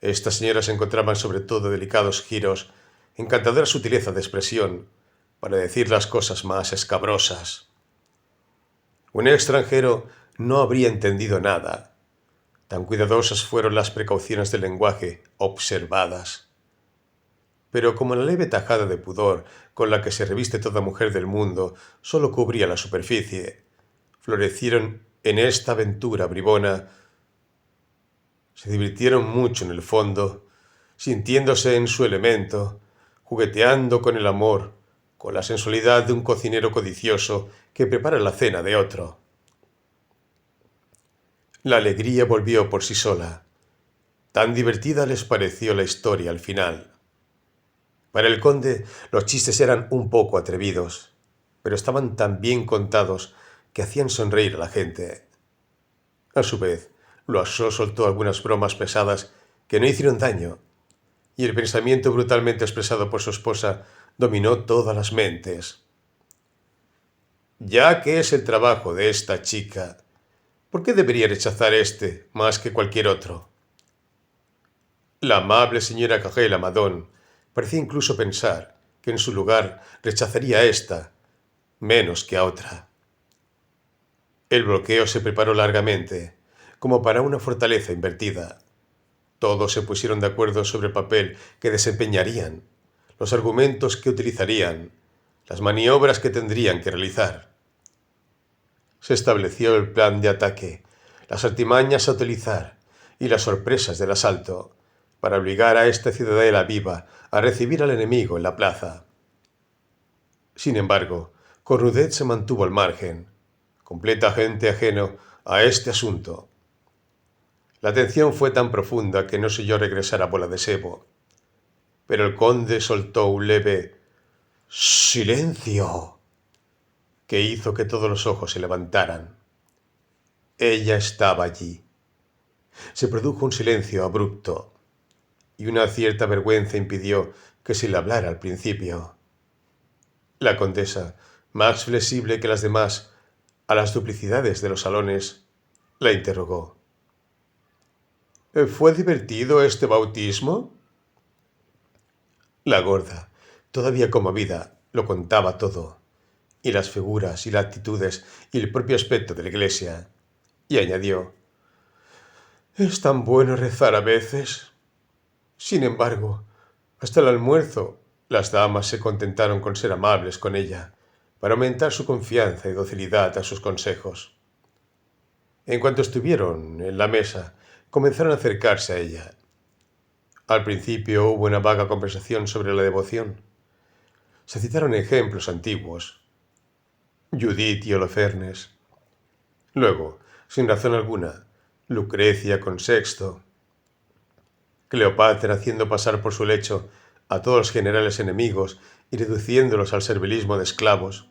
Estas señoras encontraban sobre todo delicados giros, encantadora sutileza de expresión, para decir las cosas más escabrosas. Un extranjero no habría entendido nada. Tan cuidadosas fueron las precauciones del lenguaje observadas. Pero como la leve tajada de pudor con la que se reviste toda mujer del mundo solo cubría la superficie, florecieron en esta aventura bribona. Se divirtieron mucho en el fondo, sintiéndose en su elemento, jugueteando con el amor, con la sensualidad de un cocinero codicioso que prepara la cena de otro. La alegría volvió por sí sola. Tan divertida les pareció la historia al final. Para el conde los chistes eran un poco atrevidos, pero estaban tan bien contados que hacían sonreír a la gente. A su vez, Loiseau soltó algunas bromas pesadas que no hicieron daño, y el pensamiento brutalmente expresado por su esposa dominó todas las mentes. Ya que es el trabajo de esta chica, ¿por qué debería rechazar este más que cualquier otro? La amable señora Carré-Lamadon parecía incluso pensar que en su lugar rechazaría a esta menos que a otra. El bloqueo se preparó largamente, como para una fortaleza invertida. Todos se pusieron de acuerdo sobre el papel que desempeñarían, los argumentos que utilizarían, las maniobras que tendrían que realizar. Se estableció el plan de ataque, las artimañas a utilizar y las sorpresas del asalto, para obligar a esta ciudadela viva a recibir al enemigo en la plaza. Sin embargo, Cornudet se mantuvo al margen, completamente ajeno a este asunto. La atención fue tan profunda que no se oyó regresar a Bola de Sebo, pero el conde soltó un leve «¡Silencio!» que hizo que todos los ojos se levantaran. Ella estaba allí. Se produjo un silencio abrupto, y una cierta vergüenza impidió que se le hablara al principio. La condesa, más flexible que las demás a las duplicidades de los salones, la interrogó. ¿Fue divertido este bautismo? La gorda, todavía conmovida, lo contaba todo, y las figuras y las actitudes y el propio aspecto de la iglesia, y añadió, «Es tan bueno rezar a veces». Sin embargo, hasta el almuerzo, las damas se contentaron con ser amables con ella, para aumentar su confianza y docilidad a sus consejos. En cuanto estuvieron en la mesa, comenzaron a acercarse a ella. Al principio hubo una vaga conversación sobre la devoción. Se citaron ejemplos antiguos, Judith y Holofernes. Luego, sin razón alguna, Lucrecia con Sexto, Cleopatra haciendo pasar por su lecho a todos los generales enemigos y reduciéndolos al servilismo de esclavos.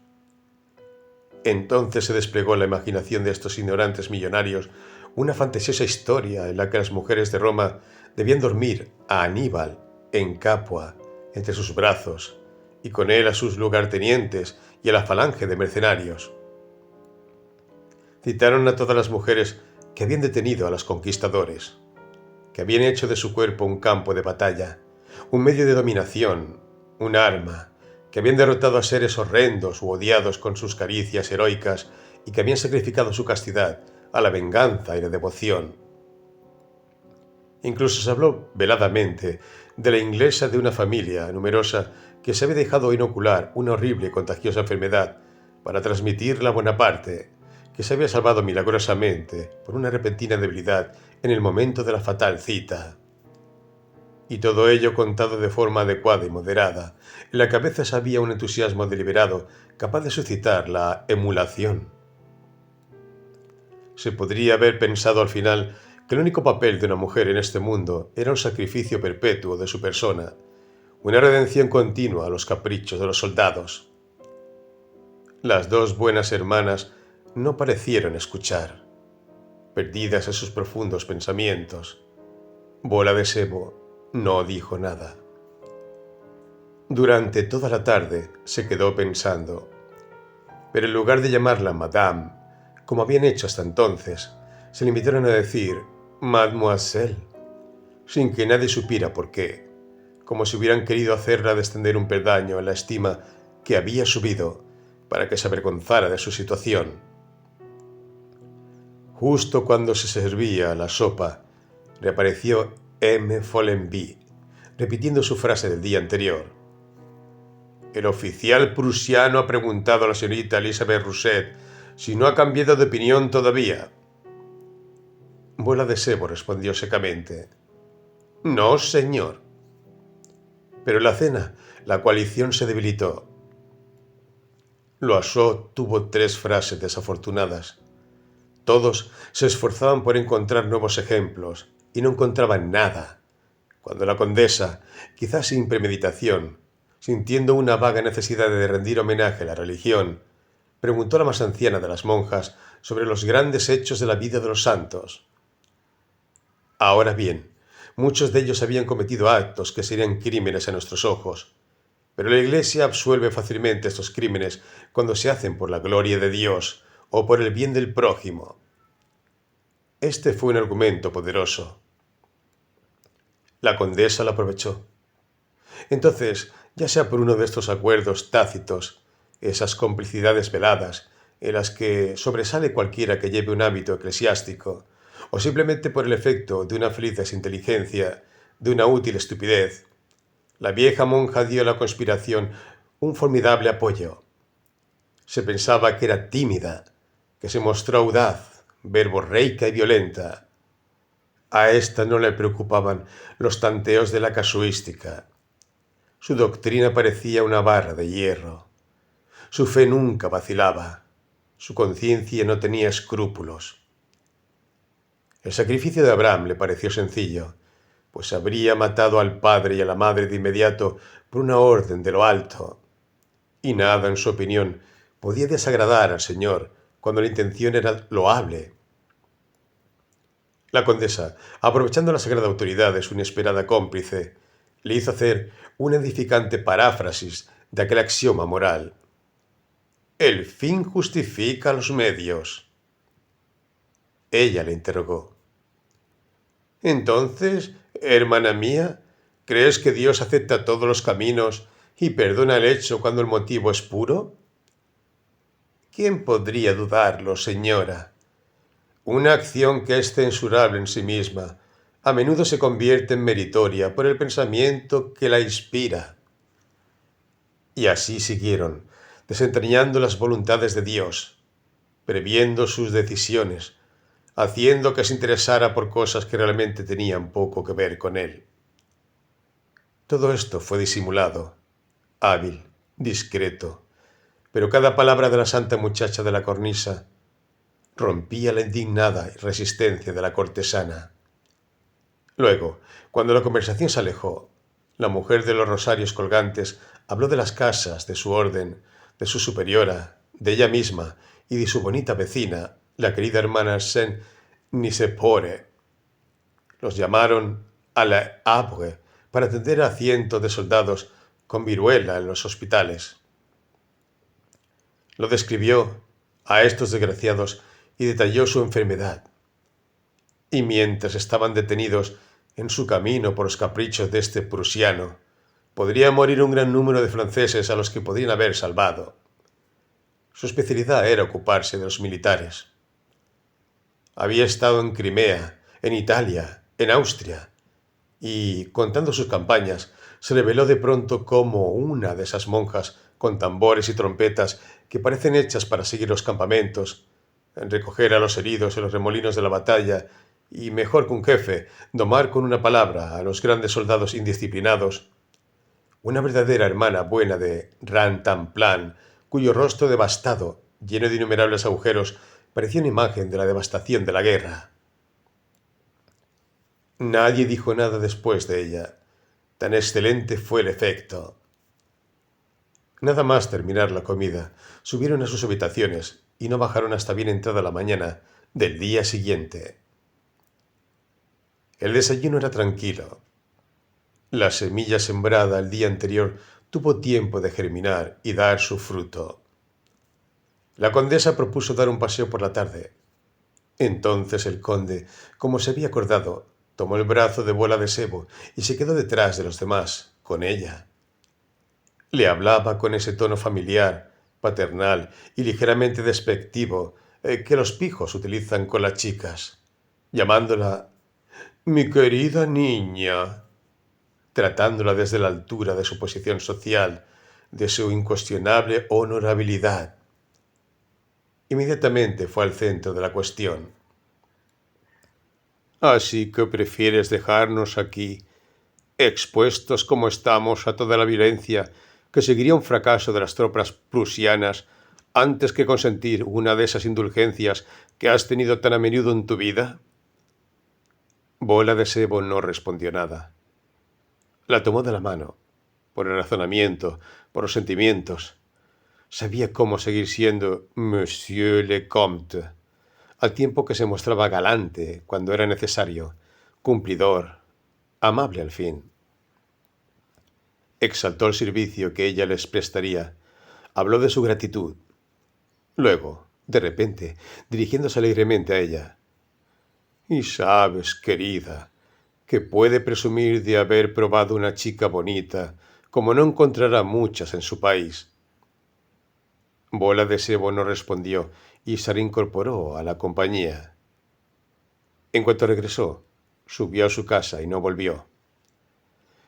Entonces se desplegó en la imaginación de estos ignorantes millonarios una fantasiosa historia en la que las mujeres de Roma debían dormir a Aníbal en Capua entre sus brazos y con él a sus lugartenientes y a la falange de mercenarios. Citaron a todas las mujeres que habían detenido a los conquistadores, que habían hecho de su cuerpo un campo de batalla, un medio de dominación, un arma, que habían derrotado a seres horrendos u odiados con sus caricias heroicas y que habían sacrificado su castidad a la venganza y la devoción. Incluso se habló veladamente de la inglesa de una familia numerosa que se había dejado inocular una horrible y contagiosa enfermedad para transmitirla a Bonaparte, que se había salvado milagrosamente por una repentina debilidad en el momento de la fatal cita. Y todo ello contado de forma adecuada y moderada. En la cabeza había un entusiasmo deliberado capaz de suscitar la emulación. Se podría haber pensado al final que el único papel de una mujer en este mundo era un sacrificio perpetuo de su persona, una redención continua a los caprichos de los soldados. Las dos buenas hermanas no parecieron escuchar, perdidas en sus profundos pensamientos. Bola de Sebo no dijo nada. Durante toda la tarde se quedó pensando, pero en lugar de llamarla Madame, como habían hecho hasta entonces, se limitaron a decir Mademoiselle, sin que nadie supiera por qué, como si hubieran querido hacerla descender un peldaño en la estima que había subido para que se avergonzara de su situación. Justo cuando se servía la sopa, reapareció M. Follenby, repitiendo su frase del día anterior. El oficial prusiano ha preguntado a la señorita Elizabeth Rousset si no ha cambiado de opinión todavía. Bola de Sebo respondió secamente. No, señor. Pero en la cena, la coalición se debilitó. Loiseau tuvo 3 frases desafortunadas. Todos se esforzaban por encontrar nuevos ejemplos y no encontraban nada, cuando la condesa, quizás sin premeditación, sintiendo una vaga necesidad de rendir homenaje a la religión, preguntó a la más anciana de las monjas sobre los grandes hechos de la vida de los santos. Ahora bien, muchos de ellos habían cometido actos que serían crímenes a nuestros ojos, pero la Iglesia absuelve fácilmente estos crímenes cuando se hacen por la gloria de Dios o por el bien del prójimo. Este fue un argumento poderoso. La condesa lo aprovechó. Entonces, ya sea por uno de estos acuerdos tácitos, esas complicidades veladas, en las que sobresale cualquiera que lleve un hábito eclesiástico, o simplemente por el efecto de una feliz desinteligencia, de una útil estupidez, la vieja monja dio a la conspiración un formidable apoyo. Se pensaba que era tímida, que se mostró audaz, verborreica y violenta. A ésta no le preocupaban los tanteos de la casuística. Su doctrina parecía una barra de hierro. Su fe nunca vacilaba. Su conciencia no tenía escrúpulos. El sacrificio de Abraham le pareció sencillo, pues habría matado al padre y a la madre de inmediato por una orden de lo alto. Y nada, en su opinión, podía desagradar al Señor cuando la intención era loable. La condesa, aprovechando la sagrada autoridad de su inesperada cómplice, le hizo hacer una edificante paráfrasis de aquel axioma moral. El fin justifica los medios. Ella le interrogó. Entonces, hermana mía, ¿crees que Dios acepta todos los caminos y perdona el hecho cuando el motivo es puro? ¿Quién podría dudarlo, señora? Una acción que es censurable en sí misma, a menudo se convierte en meritoria por el pensamiento que la inspira. Y así siguieron, desentrañando las voluntades de Dios, previendo sus decisiones, haciendo que se interesara por cosas que realmente tenían poco que ver con él. Todo esto fue disimulado, hábil, discreto, pero cada palabra de la santa muchacha de la cornisa rompía la indignada resistencia de la cortesana. Luego, cuando la conversación se alejó, la mujer de los rosarios colgantes habló de las casas, de su orden, de su superiora, de ella misma y de su bonita vecina, la querida hermana Saint-Nicéphore. Los llamaron a la Havre para atender a cientos de soldados con viruela en los hospitales. Lo describió a estos desgraciados y detalló su enfermedad. Y mientras estaban detenidos en su camino por los caprichos de este prusiano, podría morir un gran número de franceses a los que podrían haber salvado. Su especialidad era ocuparse de los militares. Había estado en Crimea, en Italia, en Austria, y, contando sus campañas, se reveló de pronto como una de esas monjas con tambores y trompetas que parecen hechas para seguir los campamentos, recoger a los heridos en los remolinos de la batalla y, mejor que un jefe, domar con una palabra a los grandes soldados indisciplinados. Una verdadera hermana buena de Rantanplan, cuyo rostro devastado, lleno de innumerables agujeros, parecía una imagen de la devastación de la guerra. Nadie dijo nada después de ella. Tan excelente fue el efecto. Nada más terminar la comida, subieron a sus habitaciones y no bajaron hasta bien entrada la mañana del día siguiente. El desayuno era tranquilo. La semilla sembrada el día anterior tuvo tiempo de germinar y dar su fruto. La condesa propuso dar un paseo por la tarde. Entonces el conde, como se había acordado, tomó el brazo de Bola de Sebo y se quedó detrás de los demás, con ella. Le hablaba con ese tono familiar, paternal y ligeramente despectivo que los pijos utilizan con las chicas, llamándola «mi querida niña», tratándola desde la altura de su posición social, de su incuestionable honorabilidad. Inmediatamente fue al centro de la cuestión. «Así que prefieres dejarnos aquí, expuestos como estamos a toda la violencia que seguiría un fracaso de las tropas prusianas antes que consentir una de esas indulgencias que has tenido tan a menudo en tu vida?» Bola de Sebo no respondió nada. La tomó de la mano, por el razonamiento, por los sentimientos. Sabía cómo seguir siendo Monsieur le Comte, al tiempo que se mostraba galante cuando era necesario, cumplidor, amable al fin. Exaltó el servicio que ella les prestaría, habló de su gratitud. Luego, de repente, dirigiéndose alegremente a ella: «Y sabes, querida, que puede presumir de haber probado una chica bonita, como no encontrará muchas en su país». Bola de Sebo no respondió y se reincorporó a la compañía. En cuanto regresó, subió a su casa y no volvió.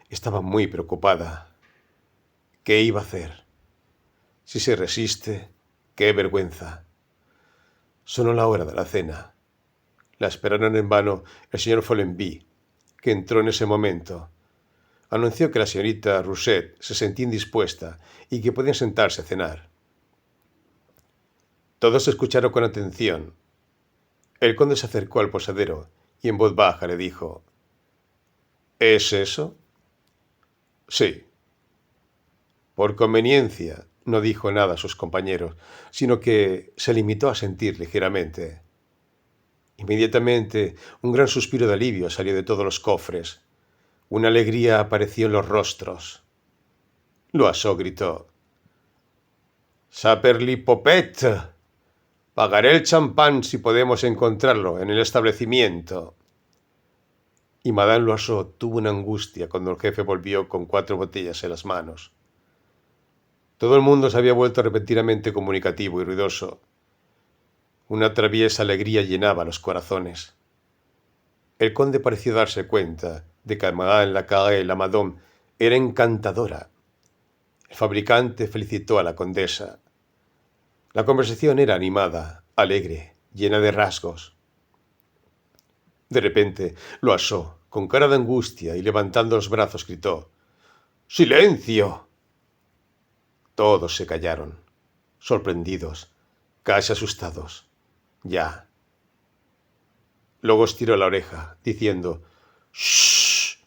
Estaba muy preocupada. ¿Qué iba a hacer? Si se resiste, qué vergüenza. Sonó la hora de la cena. La esperaron en vano el señor Follenby, que entró en ese momento. Anunció que la señorita Rousset se sentía indispuesta y que podían sentarse a cenar. Todos escucharon con atención. El conde se acercó al posadero y en voz baja le dijo: «¿Es eso?» «Sí». Por conveniencia, no dijo nada a sus compañeros, sino que se limitó a sentir ligeramente. Inmediatamente, un gran suspiro de alivio salió de todos los cofres. Una alegría apareció en los rostros. Loiseau gritó: «Saperlipopette! Pagaré el champán si podemos encontrarlo en el establecimiento». Y Madame Loiseau tuvo una angustia cuando el jefe volvió con 4 botellas en las manos. Todo el mundo se había vuelto repentinamente comunicativo y ruidoso. Una traviesa alegría llenaba los corazones. El conde pareció darse cuenta de que Madame Lacarré, la Madame, era encantadora. El fabricante felicitó a la condesa. La conversación era animada, alegre, llena de rasgos. De repente, Loiseau, con cara de angustia y levantando los brazos, gritó: «¡Silencio!». Todos se callaron, sorprendidos, casi asustados. Ya. Luego estiró la oreja, diciendo «¡Shh!»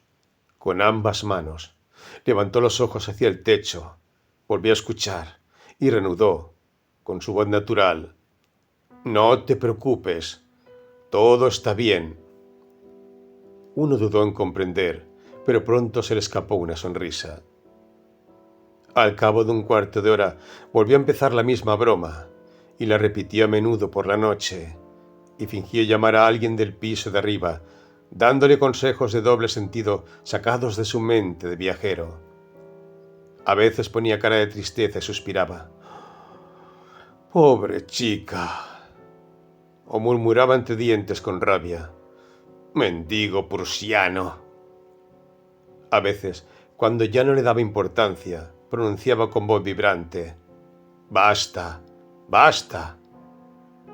con ambas manos. Levantó los ojos hacia el techo, volvió a escuchar y reanudó, con su voz natural: «No te preocupes, todo está bien». Uno dudó en comprender, pero pronto se le escapó una sonrisa. Al cabo de un cuarto de hora volvió a empezar la misma broma, y la repitió a menudo por la noche, y fingió llamar a alguien del piso de arriba, dándole consejos de doble sentido sacados de su mente de viajero. A veces ponía cara de tristeza y suspiraba. «Pobre chica», o murmuraba entre dientes con rabia. «Mendigo prusiano». A veces, cuando ya no le daba importancia, pronunciaba con voz vibrante: «Basta, basta»,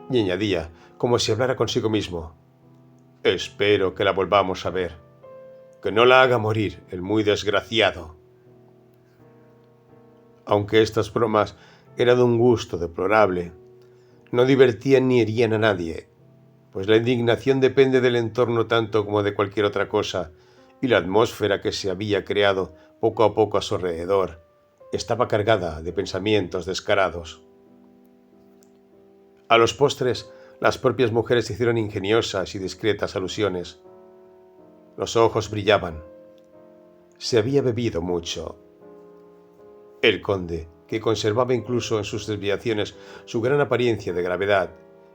y añadía, como si hablara consigo mismo: «Espero que la volvamos a ver, que no la haga morir el muy desgraciado». Aunque estas bromas eran de un gusto deplorable, no divertían ni herían a nadie, pues la indignación depende del entorno tanto como de cualquier otra cosa, y la atmósfera que se había creado poco a poco a su alrededor estaba cargada de pensamientos descarados. A los postres, las propias mujeres hicieron ingeniosas y discretas alusiones. Los ojos brillaban. Se había bebido mucho. El conde, que conservaba incluso en sus desviaciones su gran apariencia de gravedad,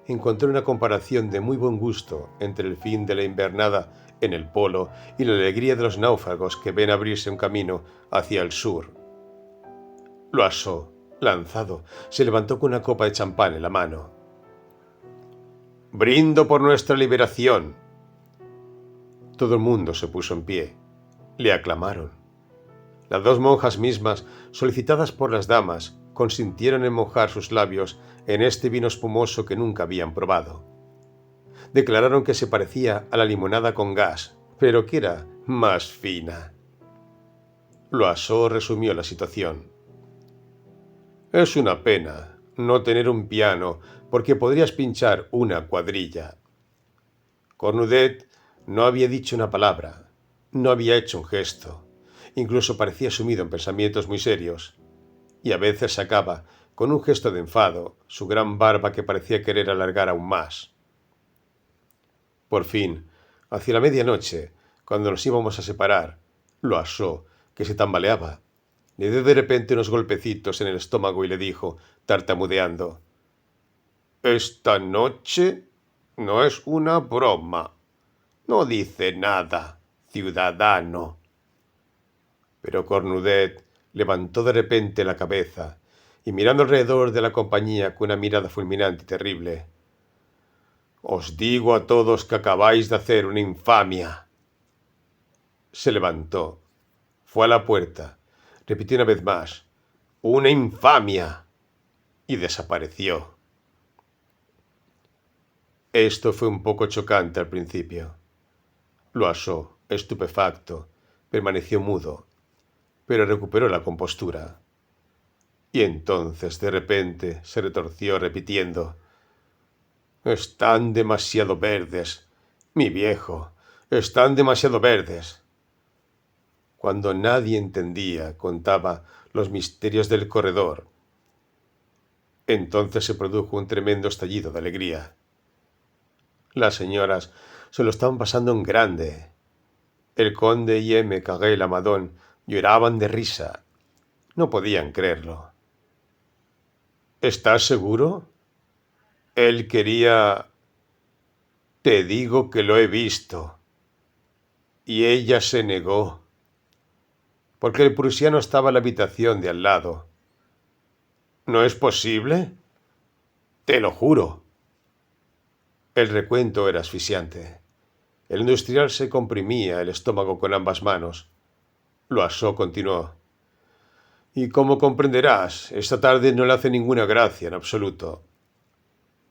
encontró una comparación de muy buen gusto entre el fin de la invernada en el polo y la alegría de los náufragos que ven abrirse un camino hacia el sur. Loiseau, lanzado, se levantó con una copa de champán en la mano. «Brindo por nuestra liberación». Todo el mundo se puso en pie. Le aclamaron. Las dos monjas mismas, solicitadas por las damas, consintieron en mojar sus labios en este vino espumoso que nunca habían probado. Declararon que se parecía a la limonada con gas, pero que era más fina. Loiseau resumió la situación. «Es una pena no tener un piano, porque podrías pinchar una cuadrilla». Cornudet no había dicho una palabra, no había hecho un gesto. Incluso parecía sumido en pensamientos muy serios, y a veces sacaba, con un gesto de enfado, su gran barba que parecía querer alargar aún más. Por fin, hacia la medianoche, cuando nos íbamos a separar, Loiseau, que se tambaleaba, le dio de repente unos golpecitos en el estómago y le dijo, tartamudeando: «Esta noche no es una broma. No dice nada, ciudadano». Pero Cornudet levantó de repente la cabeza y, mirando alrededor de la compañía con una mirada fulminante y terrible: «Os digo a todos que acabáis de hacer una infamia». Se levantó, fue a la puerta, repitió una vez más: «¡Una infamia!» y desapareció. Esto fue un poco chocante al principio. Loiseau, estupefacto, permaneció mudo, pero recuperó la compostura. Y entonces, de repente, se retorció repitiendo: «Están demasiado verdes, mi viejo, están demasiado verdes». Cuando nadie entendía, contaba los misterios del corredor. Entonces se produjo un tremendo estallido de alegría. Las señoras se lo estaban pasando en grande. El conde y M. Carré-Lamadon lloraban de risa. No podían creerlo. «¿Estás seguro? Él quería...». «Te digo que lo he visto». Y ella se negó, porque el prusiano estaba en la habitación de al lado. «¿No es posible? Te lo juro». El recuento era asfixiante. El industrial se comprimía el estómago con ambas manos. Loiseau continuó: «Y como comprenderás, esta tarde no le hace ninguna gracia en absoluto».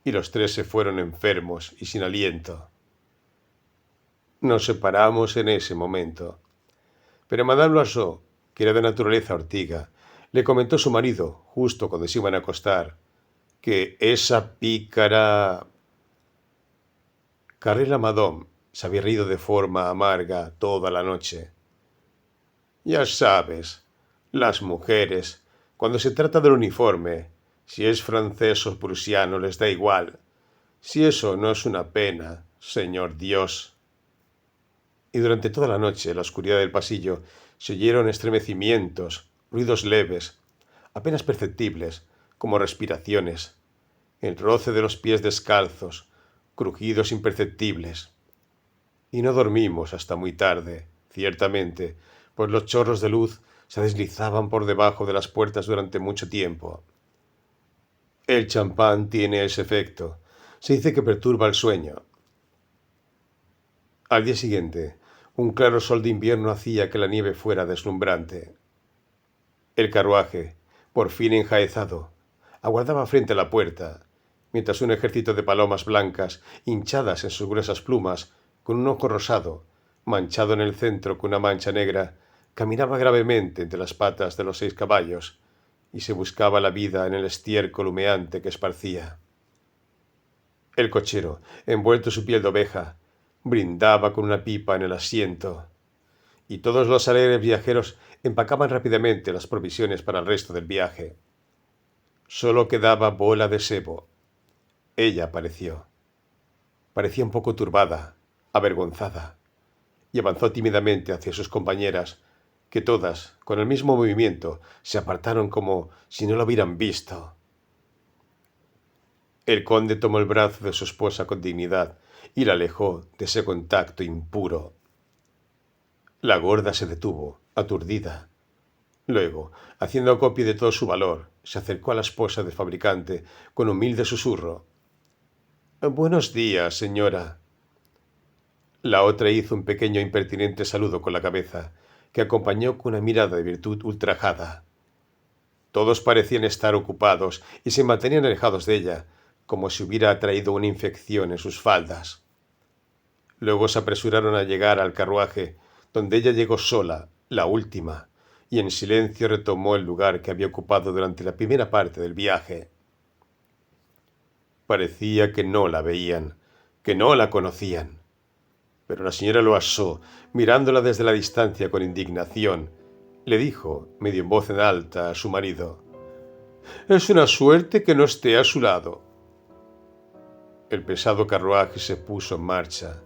Y los tres se fueron enfermos y sin aliento. Nos separamos en ese momento. Pero Madame Loiseau, que era de naturaleza ortiga, le comentó a su marido, justo cuando se iban a acostar, que esa pícara... Carré-Lamadon se había reído de forma amarga toda la noche. «Ya sabes, las mujeres, cuando se trata del uniforme, si es francés o prusiano les da igual. Si eso no es una pena, señor Dios». Y durante toda la noche, en la oscuridad del pasillo, se oyeron estremecimientos, ruidos leves, apenas perceptibles, como respiraciones, el roce de los pies descalzos, crujidos imperceptibles. Y no dormimos hasta muy tarde, ciertamente, pues los chorros de luz se deslizaban por debajo de las puertas durante mucho tiempo. El champán tiene ese efecto. Se dice que perturba el sueño. Al día siguiente, un claro sol de invierno hacía que la nieve fuera deslumbrante. El carruaje, por fin enjaezado, aguardaba frente a la puerta, mientras un ejército de palomas blancas, hinchadas en sus gruesas plumas, con un ojo rosado, manchado en el centro con una mancha negra, caminaba gravemente entre las patas de los 6 caballos y se buscaba la vida en el estiércol humeante que esparcía. El cochero, envuelto en su piel de oveja, brindaba con una pipa en el asiento, y todos los alegres viajeros empacaban rápidamente las provisiones para el resto del viaje. Solo quedaba Bola de Sebo. Ella apareció. Parecía un poco turbada, avergonzada, y avanzó tímidamente hacia sus compañeras, que todas, con el mismo movimiento, se apartaron como si no lo hubieran visto. El conde tomó el brazo de su esposa con dignidad y la alejó de ese contacto impuro. La gorda se detuvo, aturdida. Luego, haciendo acopio de todo su valor, se acercó a la esposa del fabricante con humilde susurro. «Buenos días, señora». La otra hizo un pequeño e impertinente saludo con la cabeza, que acompañó con una mirada de virtud ultrajada. Todos parecían estar ocupados y se mantenían alejados de ella, como si hubiera traído una infección en sus faldas. Luego se apresuraron a llegar al carruaje, donde ella llegó sola, la última, y en silencio retomó el lugar que había ocupado durante la primera parte del viaje. Parecía que no la veían, que no la conocían. Pero la señora Loiseau, mirándola desde la distancia con indignación, le dijo, medio en voz en alta, a su marido: «Es una suerte que no esté a su lado». El pesado carruaje se puso en marcha,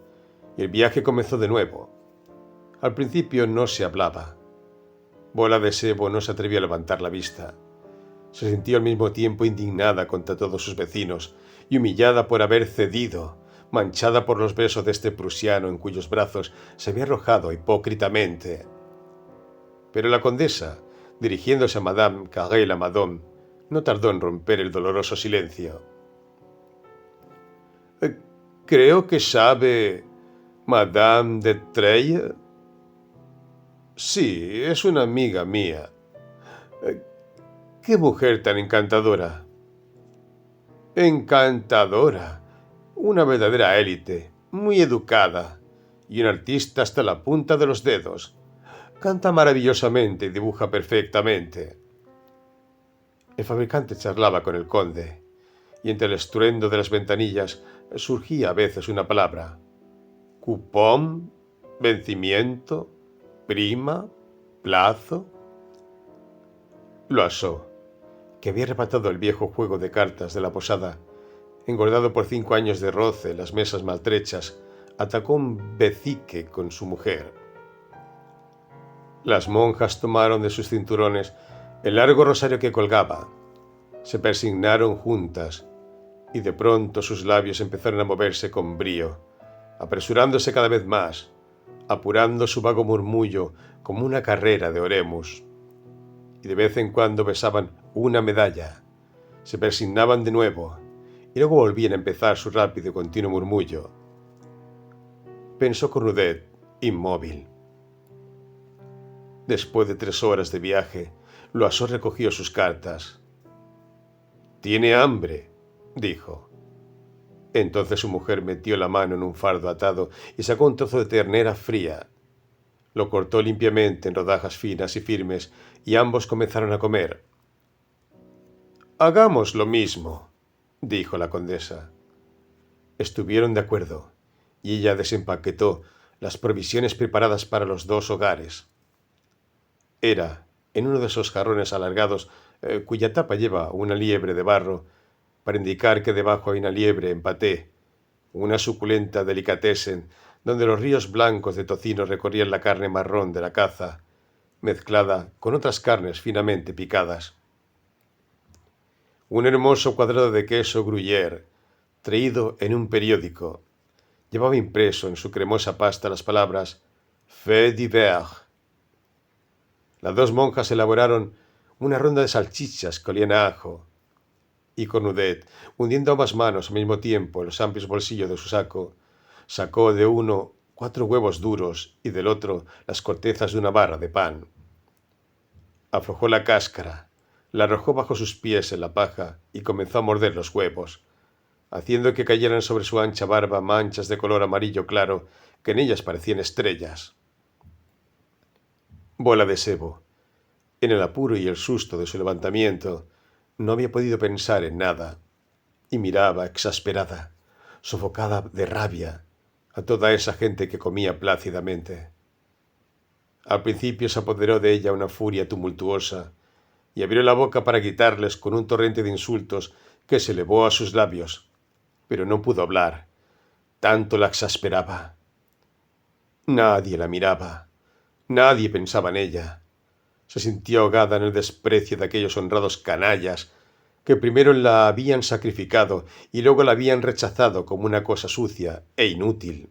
y el viaje comenzó de nuevo. Al principio no se hablaba. Bola de Sebo no se atrevió a levantar la vista. Se sintió al mismo tiempo indignada contra todos sus vecinos y humillada por haber cedido, manchada por los besos de este prusiano en cuyos brazos se había arrojado hipócritamente. Pero la condesa, dirigiéndose a Madame Carré-Lamadon, no tardó en romper el doloroso silencio. «Creo que sabe Madame de Treuil». «Sí, es una amiga mía». «Qué mujer tan encantadora». «Encantadora. Una verdadera élite, muy educada, y un artista hasta la punta de los dedos. Canta maravillosamente y dibuja perfectamente». El fabricante charlaba con el conde, y entre el estruendo de las ventanillas surgía a veces una palabra. Cupón, vencimiento, prima, plazo. Loiseau, que había arrebatado el viejo juego de cartas de la posada, engordado por 5 años de roce en las mesas maltrechas, atacó un becique con su mujer. Las monjas tomaron de sus cinturones el largo rosario que colgaba, se persignaron juntas, y de pronto sus labios empezaron a moverse con brío, apresurándose cada vez más, apurando su vago murmullo como una carrera de oremus. Y de vez en cuando besaban una medalla, se persignaban de nuevo, y luego volvían a empezar su rápido y continuo murmullo. Pensó Cornudet, inmóvil. Después de 3 horas de viaje, Loiseau recogió sus cartas. «Tiene hambre», dijo. Entonces su mujer metió la mano en un fardo atado y sacó un trozo de ternera fría. Lo cortó limpiamente en rodajas finas y firmes, y ambos comenzaron a comer. «Hagamos lo mismo», dijo la condesa. Estuvieron de acuerdo, y ella desempaquetó las provisiones preparadas para los 2 hogares. Era, en uno de esos jarrones alargados cuya tapa lleva una liebre de barro, para indicar que debajo hay una liebre en paté, una suculenta delicatessen donde los ríos blancos de tocino recorrían la carne marrón de la caza, mezclada con otras carnes finamente picadas. Un hermoso cuadrado de queso gruyère, traído en un periódico, llevaba impreso en su cremosa pasta las palabras «Fait divers». Las dos monjas elaboraron una ronda de salchichas que olían a ajo, y Cornudet, hundiendo ambas manos al mismo tiempo en los amplios bolsillos de su saco, sacó de uno 4 huevos duros y del otro las cortezas de una barra de pan. Aflojó la cáscara, la arrojó bajo sus pies en la paja y comenzó a morder los huevos, haciendo que cayeran sobre su ancha barba manchas de color amarillo claro que en ellas parecían estrellas. Bola de Sebo, en el apuro y el susto de su levantamiento, no había podido pensar en nada y miraba exasperada, sofocada de rabia, a toda esa gente que comía plácidamente. Al principio se apoderó de ella una furia tumultuosa y abrió la boca para gritarles con un torrente de insultos que se elevó a sus labios, pero no pudo hablar, tanto la exasperaba. Nadie la miraba, nadie pensaba en ella. Se sintió ahogada en el desprecio de aquellos honrados canallas que primero la habían sacrificado y luego la habían rechazado como una cosa sucia e inútil.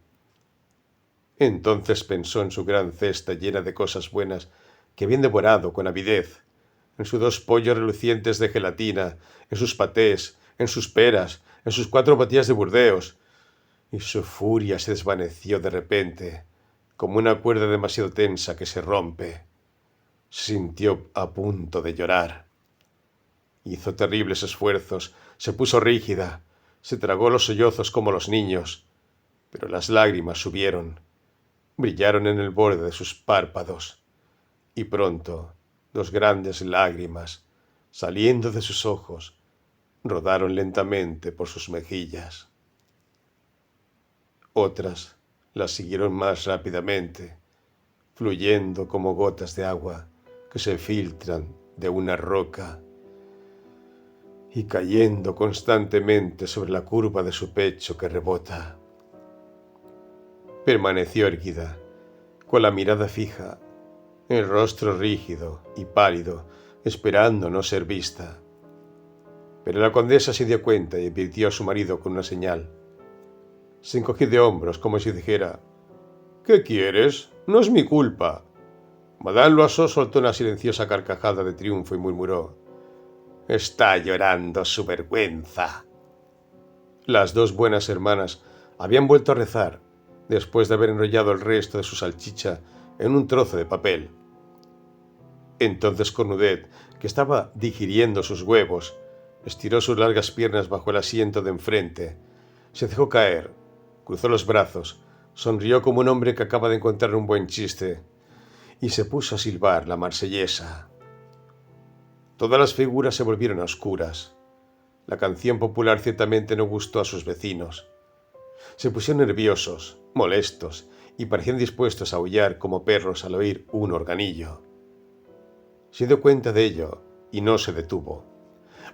Entonces pensó en su gran cesta llena de cosas buenas que habían devorado con avidez, en sus 2 pollos relucientes de gelatina, en sus patés, en sus peras, en sus 4 batidas de Burdeos, y su furia se desvaneció de repente, como una cuerda demasiado tensa que se rompe. Se sintió a punto de llorar. Hizo terribles esfuerzos, se puso rígida, se tragó los sollozos como los niños, pero las lágrimas subieron, brillaron en el borde de sus párpados, y pronto 2 grandes lágrimas, saliendo de sus ojos, rodaron lentamente por sus mejillas. Otras las siguieron más rápidamente, fluyendo como gotas de agua que se filtran de una roca y cayendo constantemente sobre la curva de su pecho que rebota. Permaneció erguida, con la mirada fija, el rostro rígido y pálido, esperando no ser vista. Pero la condesa se dio cuenta y advirtió a su marido con una señal. Se encogió de hombros como si dijera: «¿Qué quieres? No es mi culpa». Madame Loiseau soltó una silenciosa carcajada de triunfo y murmuró: «Está llorando su vergüenza». Las 2 buenas hermanas habían vuelto a rezar, después de haber enrollado el resto de su salchicha en un trozo de papel. Entonces Cornudet, que estaba digiriendo sus huevos, estiró sus largas piernas bajo el asiento de enfrente, se dejó caer, cruzó los brazos, sonrió como un hombre que acaba de encontrar un buen chiste y se puso a silbar la marsellesa. Todas las figuras se volvieron oscuras. La canción popular ciertamente no gustó a sus vecinos. Se pusieron nerviosos, molestos y parecían dispuestos a aullar como perros al oír un organillo. Se dio cuenta de ello y no se detuvo.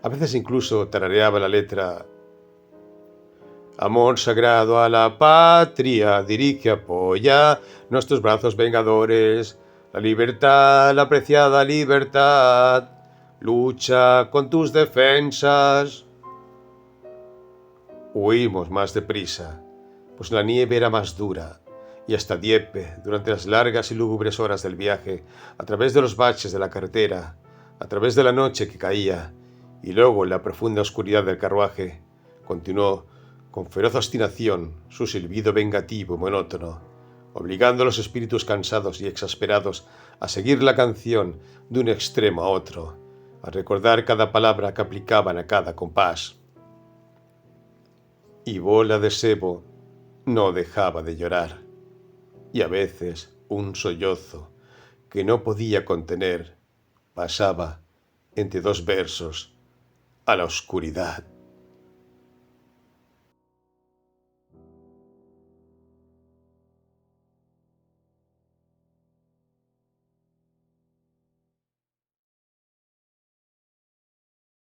A veces incluso tarareaba la letra: «Amor sagrado a la patria, dirige, apoya nuestros brazos vengadores, la libertad, la preciada libertad, lucha con tus defensas». Huimos más deprisa, pues la nieve era más dura, y hasta Dieppe, durante las largas y lúgubres horas del viaje, a través de los baches de la carretera, a través de la noche que caía, y luego en la profunda oscuridad del carruaje, continuó con feroz obstinación su silbido vengativo y monótono, obligando a los espíritus cansados y exasperados a seguir la canción de un extremo a otro, a recordar cada palabra que aplicaban a cada compás. Y Bola de Sebo no dejaba de llorar, y a veces un sollozo que no podía contener pasaba entre 2 versos a la oscuridad.